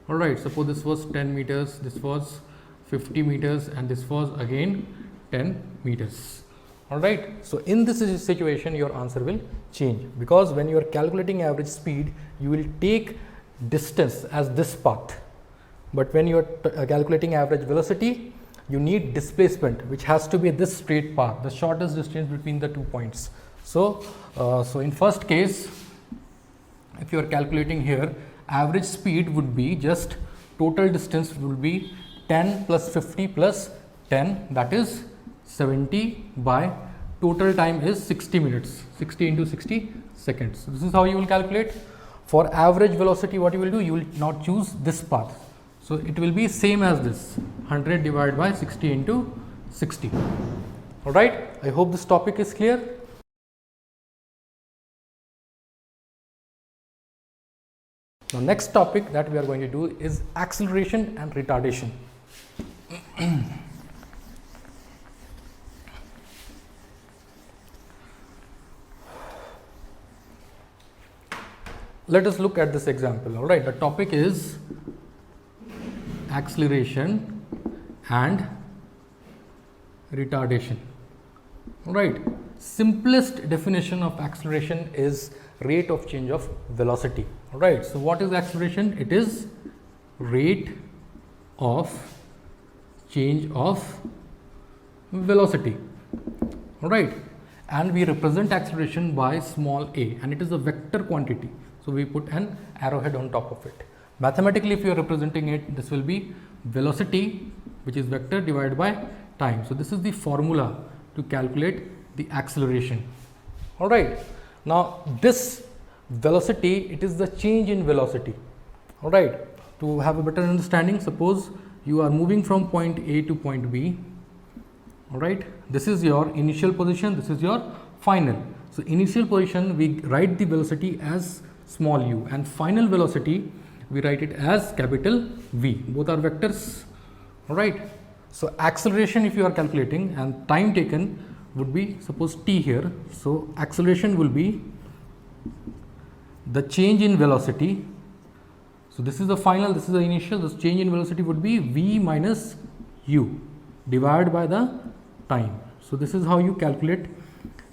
Alright, suppose this was 10 meters, this was 50 meters and this was again 10 meters. Alright, so in this situation your answer will change, because when you are calculating average speed you will take distance as this path, but when you are calculating average velocity you need displacement, which has to be this straight path, the shortest distance between the 2 points. So in first case, if you are calculating here, average speed would be just total distance will be 10 plus 50 plus 10, that is 70 by total time is 60 minutes, 60 into 60 seconds. So this is how you will calculate. For average velocity, what you will do, you will not choose this path. So it will be same as this, 100 divided by 60 into 60. Alright, I hope this topic is clear. Now next topic that we are going to do is acceleration and retardation. Let us look at this example. Alright, the topic is acceleration and retardation. Alright, simplest definition of acceleration is rate of change of velocity. Alright, so what is acceleration? It is rate of change of velocity. All right, and we represent acceleration by small a, and it is a vector quantity. So we put an arrowhead on top of it. Mathematically, if you are representing it, this will be velocity, which is vector, divided by time. So this is the formula to calculate the acceleration. All right, now this velocity, it is the change in velocity. All right, to have a better understanding, suppose you are moving from point A to point B. All right, this is your initial position, this is your final. So initial position, we write the velocity as small u, and final velocity we write it as capital V. Both are vectors. All right, so acceleration, if you are calculating, and time taken would be, suppose t here. So acceleration will be the change in velocity. So this is the final, this is the initial. This change in velocity would be v minus u divided by the time. So this is how you calculate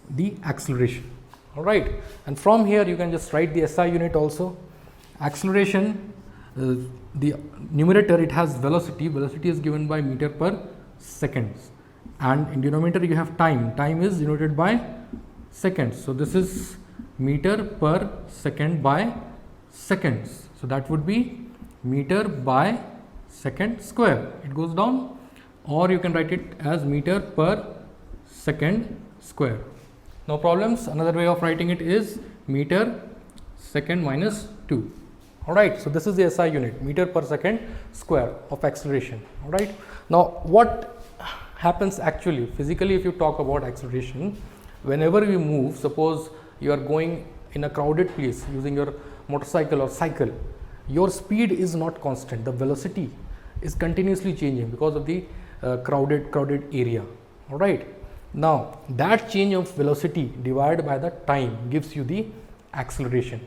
the acceleration. All right, and from here you can just write the SI unit also. Acceleration, the numerator, it has velocity. Velocity is given by meter per seconds, and in denominator you have time. Time is denoted by seconds. So this is meter per second by seconds. So that would be meter by second square. It goes down, or you can write it as meter per second square. No problems. Another way of writing it is meter second minus 2. All right, so this is the SI unit, meter per second square of acceleration. All right, now what happens actually physically, if you talk about acceleration, whenever you move, suppose you are going in a crowded place using your motorcycle or cycle, your speed is not constant. The velocity is continuously changing because of the crowded area. All right, now that change of velocity divided by the time gives you the acceleration.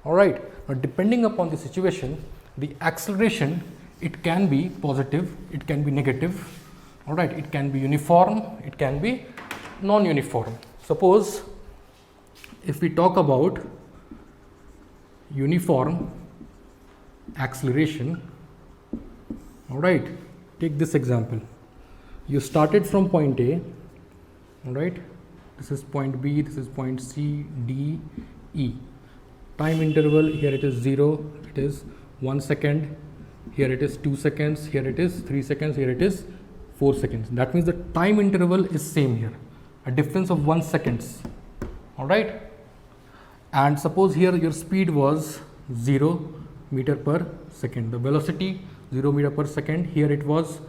All right, now depending upon the situation, the acceleration, it can be positive, it can be negative. All right, it can be uniform, it can be non-uniform. Suppose if we talk about uniform acceleration, all right, take this example. You started from point A, all right, this is point B, this is point C, D, E. Time interval, here it is 0, it is 1 second, here it is 2 seconds, here it is 3 seconds, here it is 4 seconds. That means the time interval is same here, a difference of 1 seconds. All right, and suppose here your speed was 0 meter per second, the velocity 0 meter per second, here it was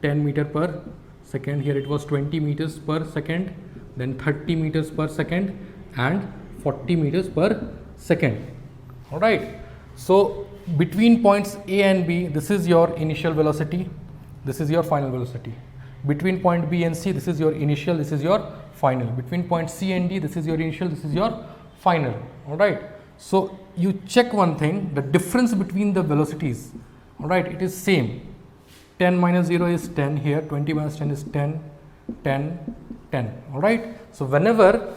10 meter per second, here it was 20 meters per second, then 30 meters per second, and 40 meters per second. All right, so between points A and B, this is your initial velocity, this is your final velocity. Between point B and C, this is your initial, this is your final. Between point C and D, this is your initial, this is your final. All right, so you check one thing, the difference between the velocities, all right, it is same. 10 minus 0 is 10 here, 20 minus 10 is 10, 10, 10. All right, so whenever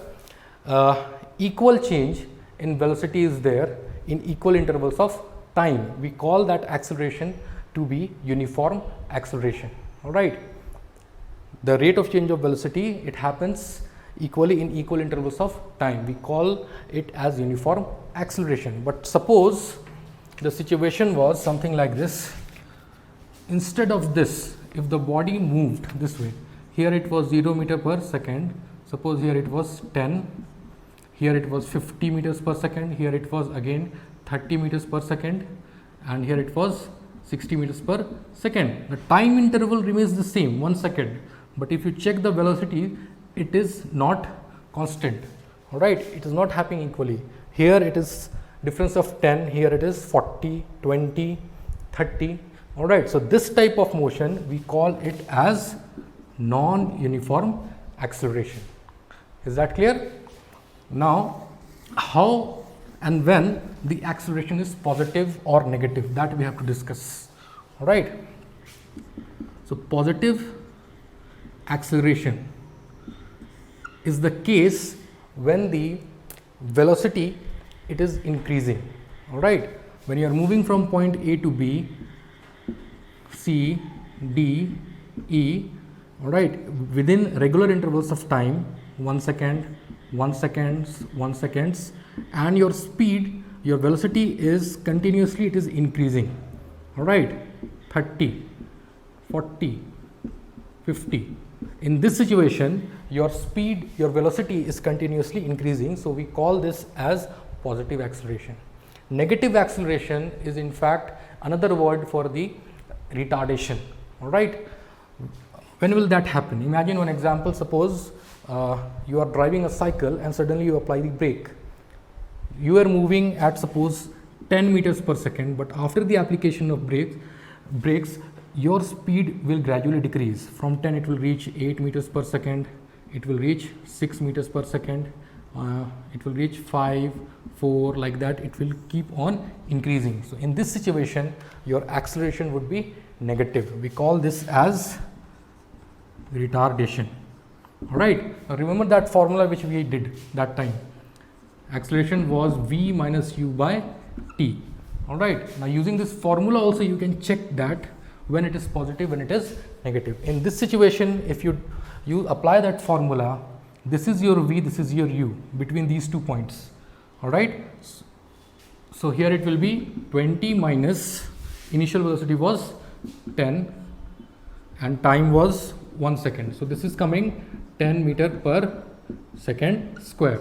equal change in velocity is there in equal intervals of time, we call that acceleration to be uniform acceleration. All right, the rate of change of velocity, it happens equally in equal intervals of time. We call it as uniform acceleration. But suppose the situation was something like this. Instead of this, if the body moved this way, here it was 0 meter per second, suppose here it was 10, here it was 50 meters per second, here it was again 30 meters per second, and here it was 60 meters per second. The time interval remains the same, 1 second, but if you check the velocity, it is not constant. All right, it is not happening equally. Here it is difference of 10, here it is 40, 20, 30. All right, so this type of motion, we call it as non-uniform acceleration. Is that clear? Now, how and when the acceleration is positive or negative, that we have to discuss. All right, so positive acceleration is the case when the velocity, it is increasing. All right, when you are moving from point A to B, C, D, E, all right, within regular intervals of time, 1 second, 1 seconds, 1 seconds, and your speed, your velocity is continuously, it is increasing, all right, 30, 40, 50. In this situation, your speed, your velocity is continuously increasing, so we call this as positive acceleration. Negative acceleration is in fact another word for the retardation, all right. When will that happen? Imagine one example. Suppose you are driving a cycle and suddenly you apply the brake. You are moving at suppose 10 meters per second, but after the application of brakes, your speed will gradually decrease. From 10 it will reach 8 meters per second, it will reach 6 meters per second, it will reach 5, 4, like that. It will keep on increasing. So in this situation, your acceleration would be negative. We call this as retardation. All right. Now remember that formula which we did that time. Acceleration was v minus u by t. All right. Now using this formula also you can check that when it is positive, when it is negative. In this situation, if you apply that formula, this is your v, this is your u between these 2 points. All right. So here it will be 20 minus initial velocity was 10 and time was 1 second. So this is coming 10 meter per second square.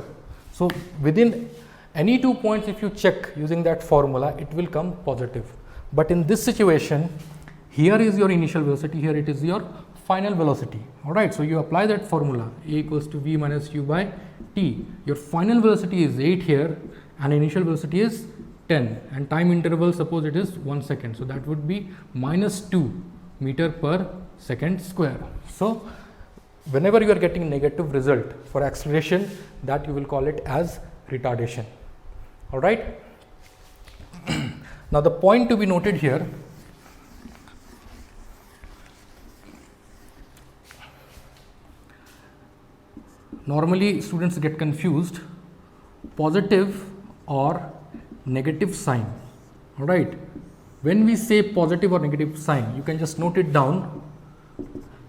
So within any 2 points, if you check using that formula, it will come positive. But in this situation, here is your initial velocity, here it is your final velocity. All right. So you apply that formula, A equals to v minus u by t. Your final velocity is 8 here and initial velocity is 10 and time interval, suppose it is 1 second. So that would be minus 2 meter per second square. So whenever you are getting negative result for acceleration, that you will call it as retardation. All right. Now the point to be noted here, normally students get confused positive or negative sign. All right. When we say positive or negative sign, you can just note it down.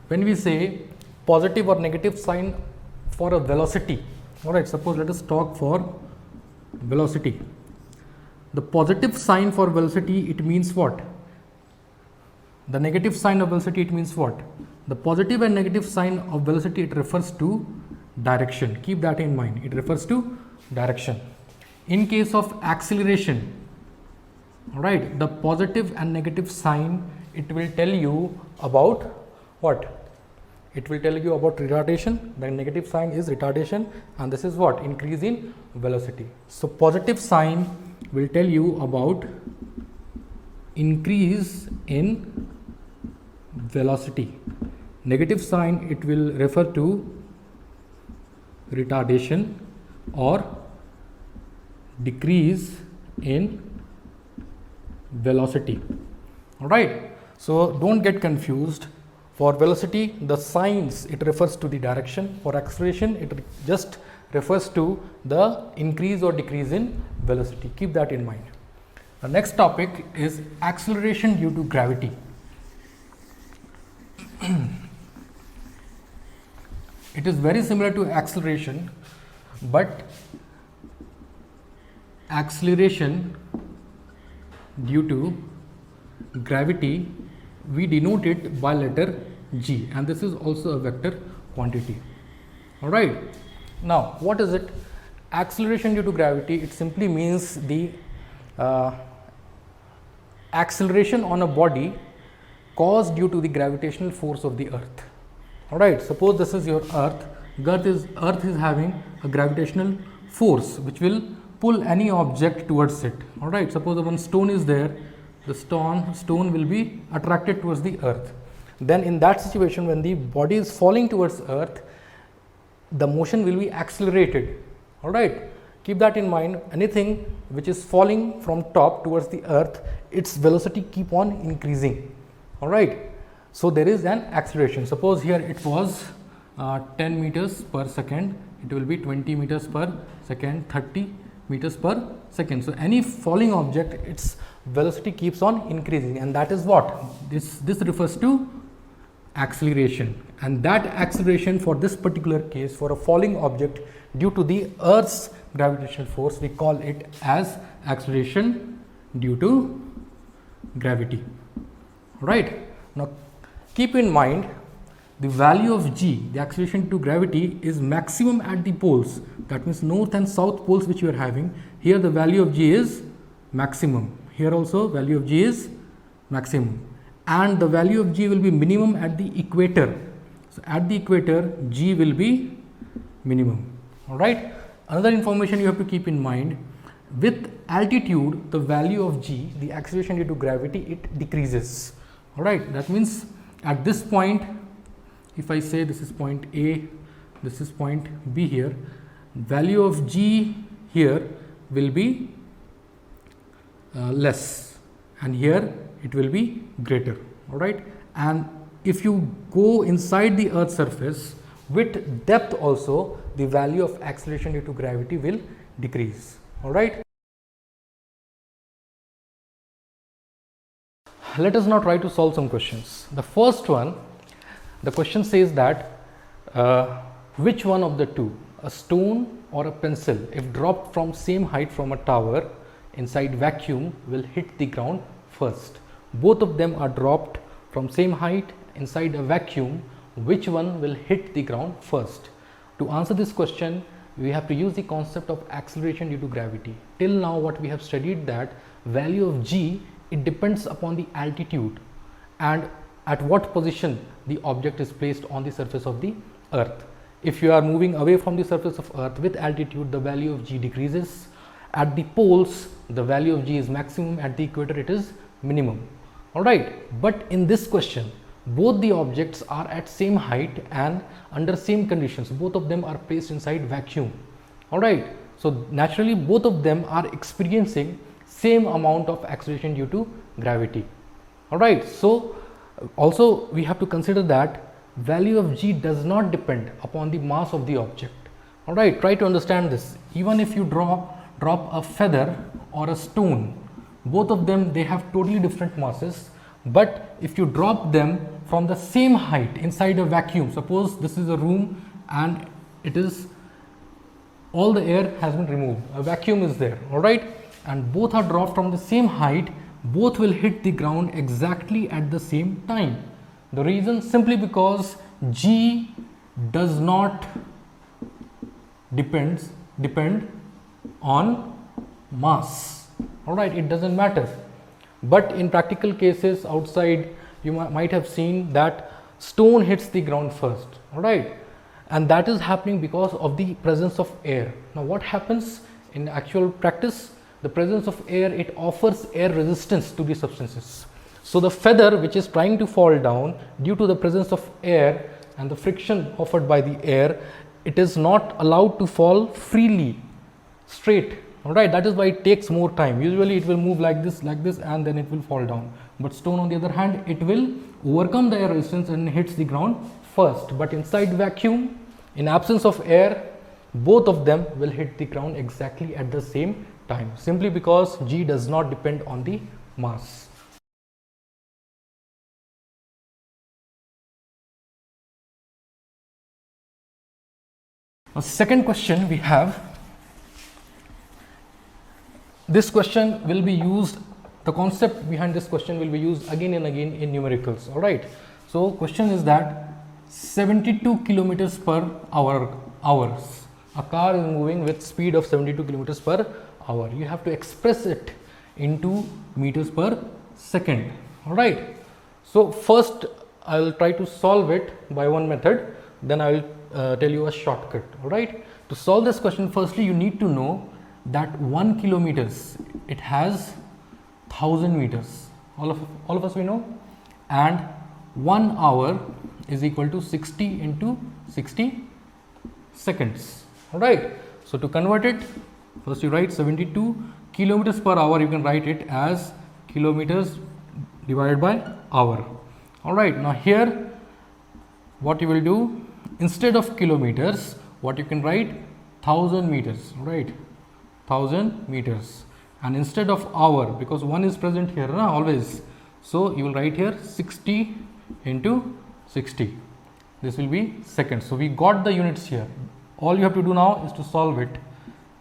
When we say positive or negative sign for a velocity, all right, suppose let us talk for velocity. The positive sign for velocity, it means what? The negative sign of velocity, it means what? The positive and negative sign of velocity, it refers to direction. Keep that in mind. It refers to direction. In case of acceleration, all right, the positive and negative sign, it will tell you about what? It will tell you about retardation. The negative sign is retardation and this is what? Increase in velocity. So positive sign will tell you about increase in velocity. Negative sign, it will refer to retardation or decrease in velocity. All right. So don't get confused. For velocity, the signs, it refers to the direction. For acceleration, it just refers to the increase or decrease in velocity. Keep that in mind. The next topic is acceleration due to gravity. It is very similar to acceleration, but acceleration due to gravity, we denote it by letter g, and this is also a vector quantity. All right. Now, what is it? Acceleration due to gravity, it simply means the acceleration on a body caused due to the gravitational force of the earth. All right. Suppose this is your earth. Earth is having a gravitational force which will pull any object towards it. All right. Suppose one stone is there, the stone will be attracted towards the earth. Then in that situation, when the body is falling towards earth, the motion will be accelerated. All right. Keep that in mind. Anything which is falling from top towards the earth, its velocity keep on increasing. All right. So there is an acceleration. Suppose here it was 10 meters per second, it will be 20 meters per second, 30 meters per second. So any falling object, its velocity keeps on increasing, and that is what this refers to acceleration. And that acceleration for this particular case, for a falling object due to the Earth's gravitational force, we call it as acceleration due to gravity. Right. Now keep in mind, the value of g, the acceleration due to gravity, is maximum at the poles. That means north and south poles which you are having. Here the value of g is maximum. Here also value of g is maximum, and the value of g will be minimum at the equator. So at the equator g will be minimum. All right. Another information you have to keep in mind, with altitude the value of g, the acceleration due to gravity, it decreases. All right. That means at this point, if I say this is point A, this is point B here, value of g here will be less, and here it will be greater. All right. And if you go inside the Earth's surface with depth also, the value of acceleration due to gravity will decrease. All right. Let us now try to solve some questions. The first one, the question says that which one of the two, a stone or a pencil, if dropped from same height from a tower inside vacuum, will hit the ground first? Both of them are dropped from same height inside a vacuum. Which one will hit the ground first? To answer this question, we have to use the concept of acceleration due to gravity. Till now what we have studied, that value of g, it depends upon the altitude and at what position the object is placed on the surface of the Earth. If you are moving away from the surface of Earth with altitude, the value of g decreases. At the poles, the value of g is maximum. At the equator, it is minimum. All right. But in this question, both the objects are at same height and under same conditions. Both of them are placed inside vacuum. All right. So naturally, both of them are experiencing same amount of acceleration due to gravity. All right. So also we have to consider that value of g does not depend upon the mass of the object. All right. Try to understand this. Even if you drop a feather or a stone, both of them, they have totally different masses. But if you drop them from the same height inside a vacuum, suppose this is a room and it is, all the air has been removed, a vacuum is there, all right, and both are dropped from the same height, both will hit the ground exactly at the same time. The reason, simply because g does not depend on mass. All right, it doesn't matter. But in practical cases outside, you might have seen that stone hits the ground first. All right, and that is happening because of the presence of air. Now what happens in actual practice? The presence of air, it offers air resistance to the substances. So the feather which is trying to fall down, due to the presence of air and the friction offered by the air, it is not allowed to fall freely, straight. All right, that is why it takes more time. Usually it will move like this, and then it will fall down. But stone, on the other hand, it will overcome the air resistance and hits the ground first. But inside vacuum, in absence of air, both of them will hit the ground exactly at the same time, simply because g does not depend on the mass. A second question we have. This question will be used, the concept behind this question will be used again and again in numericals. All right. So question is that 72 kilometers per hours. A car is moving with speed of 72 kilometers per hour. You have to express it into meters per second. All right. So first I will try to solve it by one method. Then I will tell you a shortcut. All right. To solve this question, firstly you need to know that 1 kilometers, it has 1000 meters. All of us we know. And 1 hour is equal to 60 into 60 seconds. All right. So to convert it, first you write 72 kilometers per hour. You can write it as kilometers divided by hour. All right. Now here, what you will do, instead of kilometers, what you can write, 1000 meters. All right. 1000 meters, and instead of hour, because 1 is present here always, so you will write here 60 into 60. This will be seconds. So we got the units here. All you have to do now is to solve it.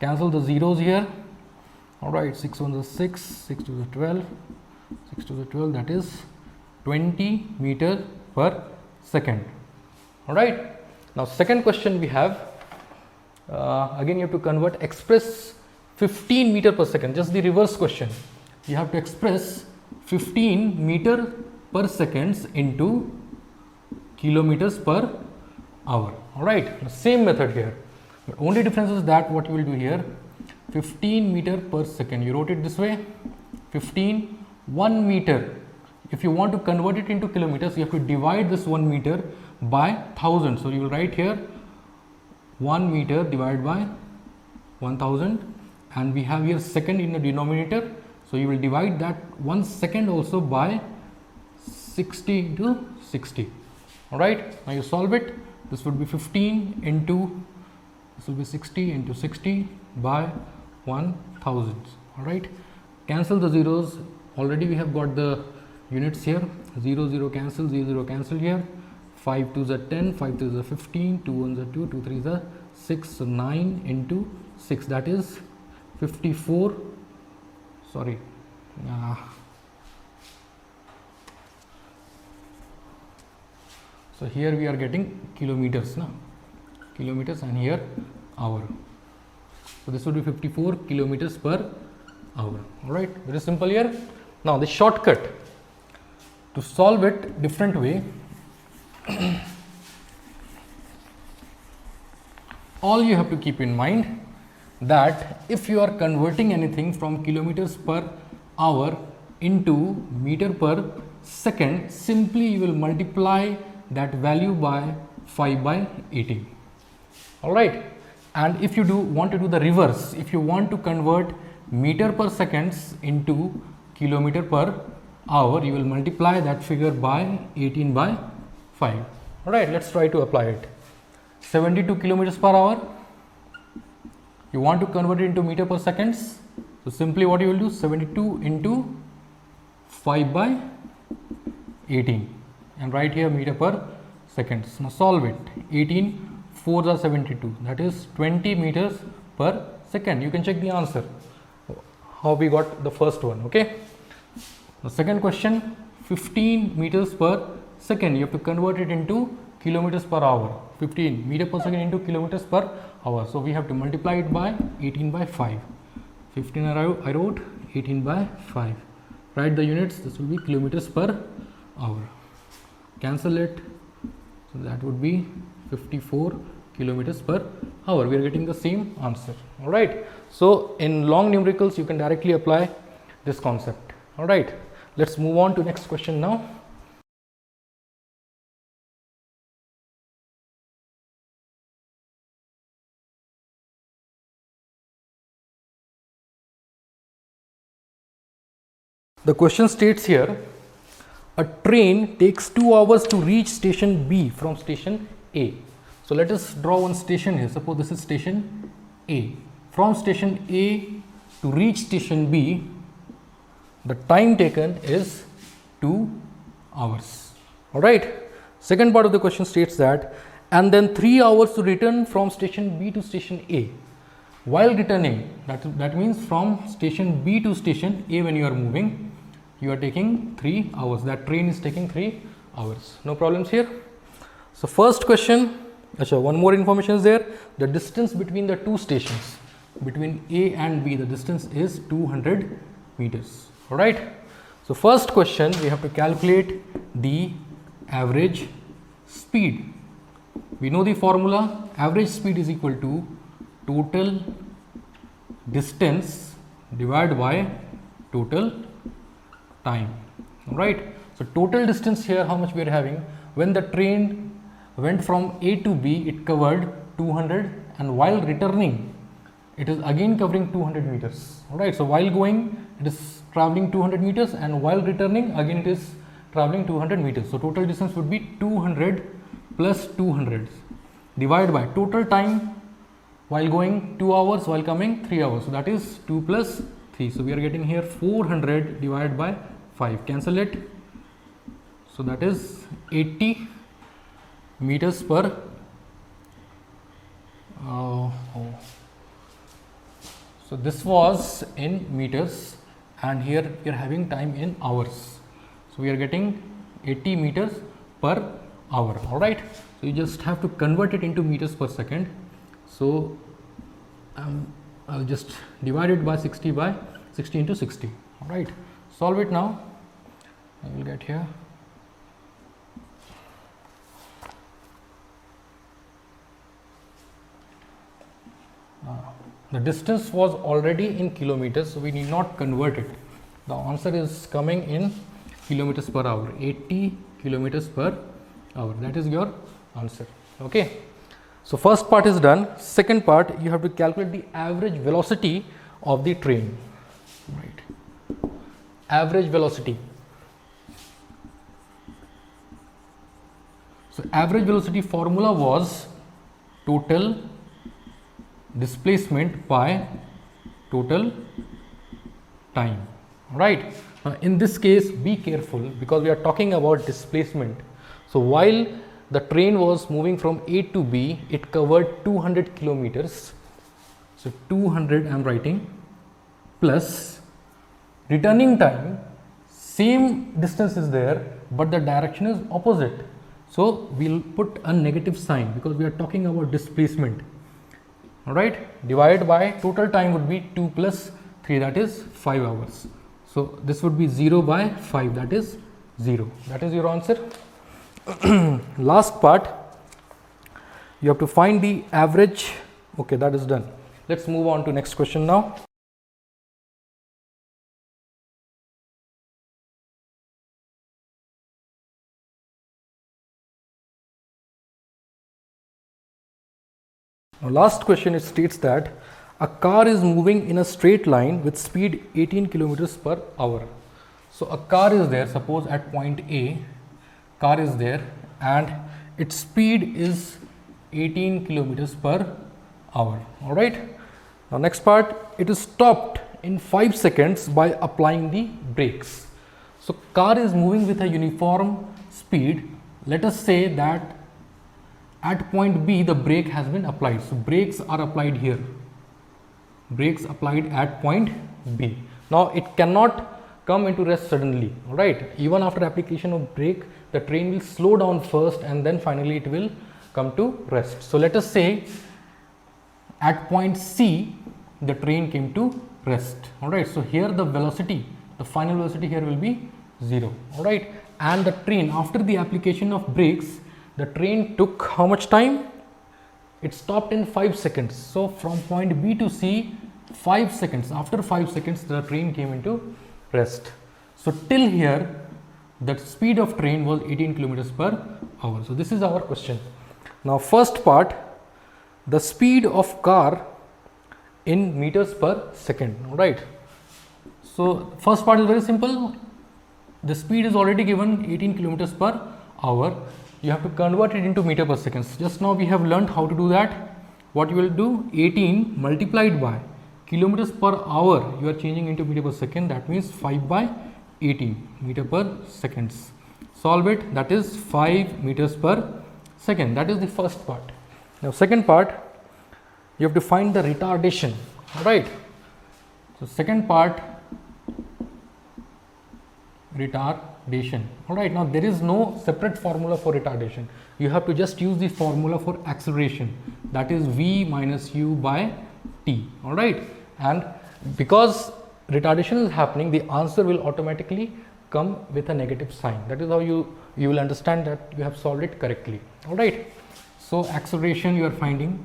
Cancel the zeros here. Alright, 6 1 is 6, 6 2 is 12, 6 2 is 12, that is 20 meter per second. Alright, now second question we have, again you have to convert, express 15 meter per second, just the reverse question. You have to express 15 meter per seconds into kilometers per hour. Alright, the same method here. The only difference is that what you will do here, 15 meter per second, you wrote it this way, 15, 1 meter. If you want to convert it into kilometers, you have to divide this 1 meter by 1000. So you will write here 1 meter divided by 1000, and we have here second in the denominator. So you will divide that 1 second also by 60 into 60. Alright, now you solve it. This would be 15 into, this will be 60 into 60 by 1000. Alright, cancel the zeros. Already we have got the units here. 0 0 cancel, 0 0 cancel here. 5 2s are 10, 5 2s are 15, 2 1s are 2, 2 3s are 6. So 9 into 6, that is 54. Sorry. So here we are getting kilometers, kilometers, and here hour. So this would be 54 kilometers per hour. Alright, very simple here. Now the shortcut to solve it different way. All you have to keep in mind that if you are converting anything from kilometers per hour into meter per second, simply you will multiply that value by 5 by 80. Alright, and if you want to do the reverse, if you want to convert meter per seconds into kilometer per hour, you will multiply that figure by 18 by 5. Alright, let's try to apply it. 72 kilometers per hour, you want to convert it into meter per seconds. So simply what you will do, 72 into 5 by 18, and right here meter per seconds. Now solve it. 18 4s are 72, that is 20 meters per second. You can check the answer how we got the first one. Okay, the second question, 15 meters per second, you have to convert it into kilometers per hour. 15 meter per second into kilometers per hour, so we have to multiply it by 18 by 5. 15 I wrote, 18 by 5. Write the units. This will be kilometers per hour. Cancel it. So that would be 54 kilometers per hour. We are getting the same answer. Alright. So in long numericals you can directly apply this concept. Alright. Let's move on to next question now. The question states here, a train takes 2 hours to reach station B from station A. So let us draw one station here. Suppose this is station A. From station A to reach station B, the time taken is 2 hours. Alright. Second part of the question states that, and then 3 hours to return from station B to station A. While returning, that means from station B to station A, when you are moving, you are taking 3 hours. That train is taking 3 hours. No problems here. So first question, one more information is there. The distance between the two stations, between A and B, the distance is 200 meters. Alright. So first question, we have to calculate the average speed. We know the formula. Average speed is equal to total distance divided by total time. Right. So total distance here, how much we are having? When the train went from A to B, it covered 200, and while returning, it is again covering 200 meters. Alright. So while going, it is traveling 200 meters, and while returning, again it is traveling 200 meters. So total distance would be 200 plus 200 divided by total time while going 2 hours, while coming 3 hours. So that is 2 plus 3. So we are getting here 400 divided by 5. Cancel it. So that is 80 meters per so this was in meters, and here we are having time in hours. So we are getting 80 meters per hour. All right. So you just have to convert it into meters per second. So I'll just divide it by 60 into 60. All right. Solve it now. I will get here. The distance was already in kilometers, so we need not convert it. The answer is coming in kilometers per hour, 80 kilometers per hour. That is your answer. Okay. So first part is done. Second part, you have to calculate the average velocity of the train. Right. Average velocity. So average velocity formula was total displacement by total time. Right. Now in this case, be careful because we are talking about displacement. So while the train was moving from A to B, it covered 200 kilometers. So 200 I am writing, plus returning time, same distance is there, but the direction is opposite. So we'll put a negative sign because we are talking about displacement. All right, divided by total time would be 2 plus 3, that is 5 hours. So this would be 0 by 5, that is 0. That is your answer. Last part, you have to find the average. Okay, that is done. Let's move on to next question now. Now, last question, it states that a car is moving in a straight line with speed 18 kilometers per hour. So a car is there, suppose at point A, car is there and its speed is 18 kilometers per hour. All right. Now next part, it is stopped in 5 seconds by applying the brakes. So car is moving with a uniform speed. Let us say that at point B the brake has been applied. So brakes are applied here. Brakes applied at point B. Now it cannot come into rest suddenly. All right. Even after application of brake, the train will slow down first and then finally it will come to rest. So let us say at point C the train came to rest. All right. So here the velocity, the final velocity here will be 0. All right. And the train, after the application of brakes, the train took how much time? It stopped in 5 seconds. So from point B to C, 5 seconds. After 5 seconds, the train came into rest. So till here, the speed of train was 18 kilometers per hour. So this is our question. Now first part, the speed of car in meters per second. All right. So first part is very simple. The speed is already given 18 kilometers per hour. You have to convert it into meter per second. Just now we have learned how to do that. What you will do, 18 multiplied by kilometers per hour, you are changing into meter per second. That means 5 by 18 meter per seconds. Solve it. That is 5 meters per second. That is the first part. Now second part, you have to find the retardation. All right. So second part, retardation. All right. Now there is no separate formula for retardation. You have to just use the formula for acceleration. That is V minus U by T. All right. And because retardation is happening, the answer will automatically come with a negative sign. That is how you will understand that you have solved it correctly. All right. So acceleration you are finding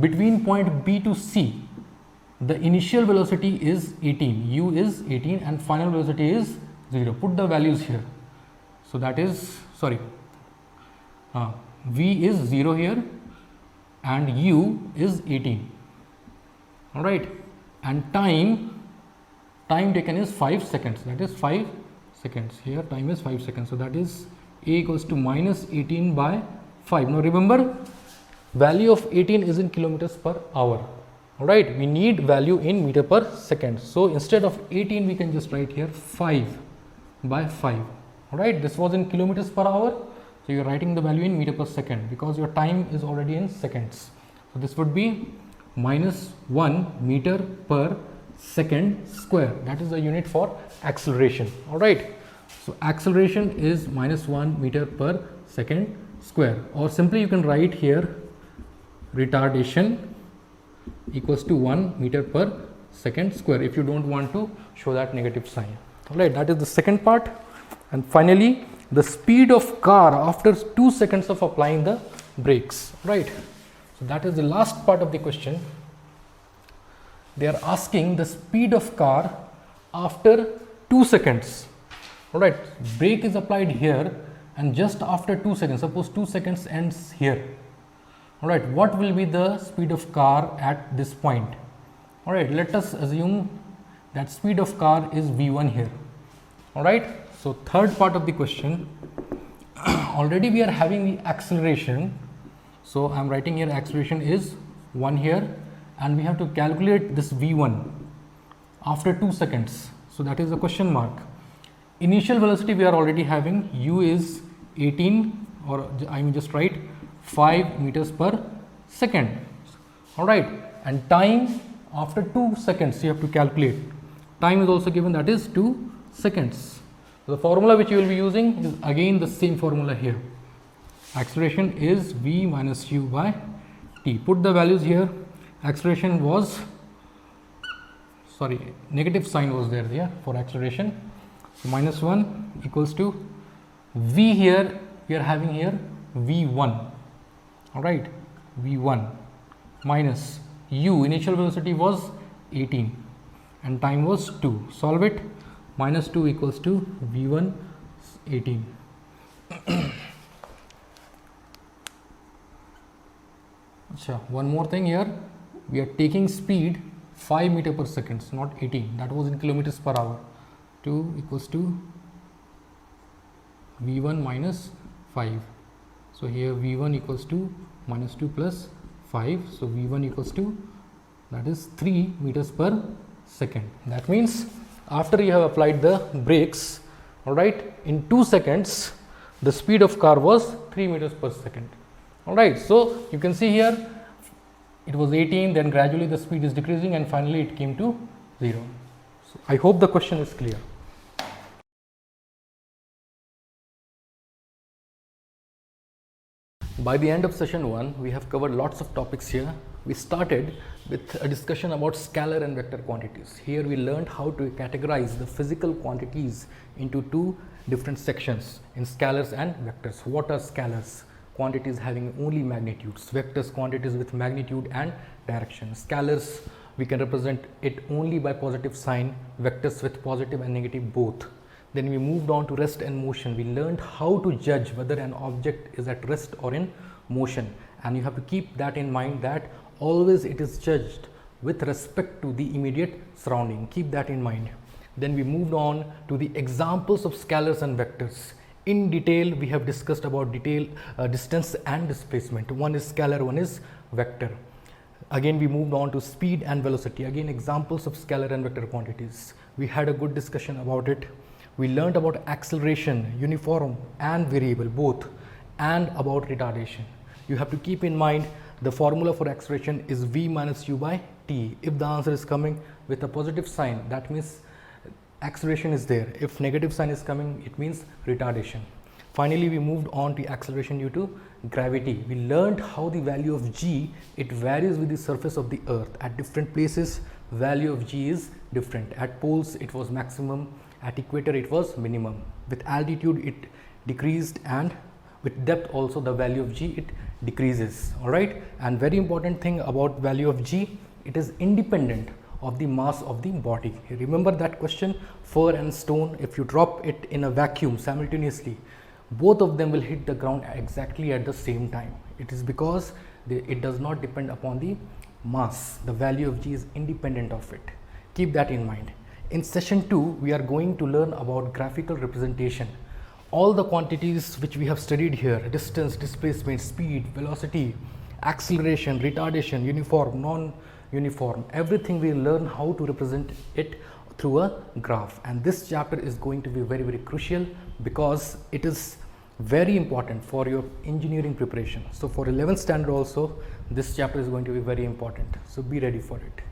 between point B to C. The initial velocity is 18, U is 18 and final velocity is 0. Put the values here. So that is, sorry, V is 0 here and U is 18. All right. And time taken is 5 seconds. That is 5 seconds. Here time is 5 seconds. So that is A equals to minus 18 by 5. Now remember, value of 18 is in kilometers per hour. Alright, we need value in meter per second. So instead of 18, we can just write here 5 by 5. Alright, this was in kilometers per hour. So you're writing the value in meter per second because your time is already in seconds. So this would be minus 1 meter per second square. That is the unit for acceleration. Alright, so acceleration is minus 1 meter per second square, or simply you can write here retardation equals to 1 meter per second square if you don't want to show that negative sign. Alright, that is the second part. And finally, the speed of car after 2 seconds of applying the brakes. Right, so that is the last part of the question. They are asking the speed of car after 2 seconds. Alright, brake is applied here and just after 2 seconds, suppose 2 seconds ends here. Alright, what will be the speed of car at this point? Alright, let us assume that speed of car is v1 here. Alright, so third part of the question, already we are having the acceleration. So I am writing here acceleration is 1 here, and we have to calculate this v1 after 2 seconds. So that is a question mark. Initial velocity we are already having, u is 18, or I mean just write 5 meters per second. Alright, and time after 2 seconds you have to calculate. Time is also given, that is 2 seconds. The formula which you will be using is again the same formula here. Acceleration is v minus u by t. Put the values here. Acceleration was, sorry, negative sign was there for acceleration. So minus 1 equals to v here, we are having here v1. Alright, v1 minus u, initial velocity was 18 and time was 2. Solve it. Minus 2 equals to v1 18. One more thing here, we are taking speed 5 meter per second, not 18, that was in kilometers per hour. 2 equals to v1 minus 5. So here v1 equals to minus 2 plus 5, so v1 equals to, that is 3 meters per second. That means after you have applied the brakes, alright, in 2 seconds the speed of car was 3 meters per second. Alright, so you can see here it was 18, then gradually the speed is decreasing and finally it came to 0. So I hope the question is clear. By the end of session 1, we have covered lots of topics here. We started with a discussion about scalar and vector quantities. Here we learned how to categorize the physical quantities into 2 different sections in scalars and vectors. What are scalars? Quantities having only magnitudes. Vectors, quantities with magnitude and direction. Scalars, we can represent it only by positive sign. Vectors with positive and negative both. Then we moved on to rest and motion. We learned how to judge whether an object is at rest or in motion, and you have to keep that in mind, that always it is judged with respect to the immediate surrounding. Keep that in mind. Then we moved on to the examples of scalars and vectors. In detail, we have discussed about distance and displacement. One is scalar, one is vector. Again, we moved on to speed and velocity. Again, examples of scalar and vector quantities. We had a good discussion about it. We learned about acceleration, uniform and variable both, and about retardation. You have to keep in mind the formula for acceleration is v minus u by t. If the answer is coming with a positive sign, that means acceleration is there. If negative sign is coming, it means retardation. Finally, we moved on to acceleration due to gravity. We learned how the value of g, it varies with the surface of the earth. At different places, value of g is different. At poles, it was maximum. At equator, it was minimum. With altitude, it decreased, and with depth also the value of g, it decreases. Alright, and very important thing about value of g, it is independent of the mass of the body. Remember that question, fur and stone, if you drop it in a vacuum simultaneously, both of them will hit the ground exactly at the same time. It is because it does not depend upon the mass. The value of g is independent of it. Keep that in mind. In session 2, we are going to learn about graphical representation. All the quantities which we have studied here, distance, displacement, speed, velocity, acceleration, retardation, uniform, uniform. Everything we learn how to represent it through a graph, and this chapter is going to be very, very crucial because it is very important for your engineering preparation. So for 11th standard also, this chapter is going to be very important, so be ready for it.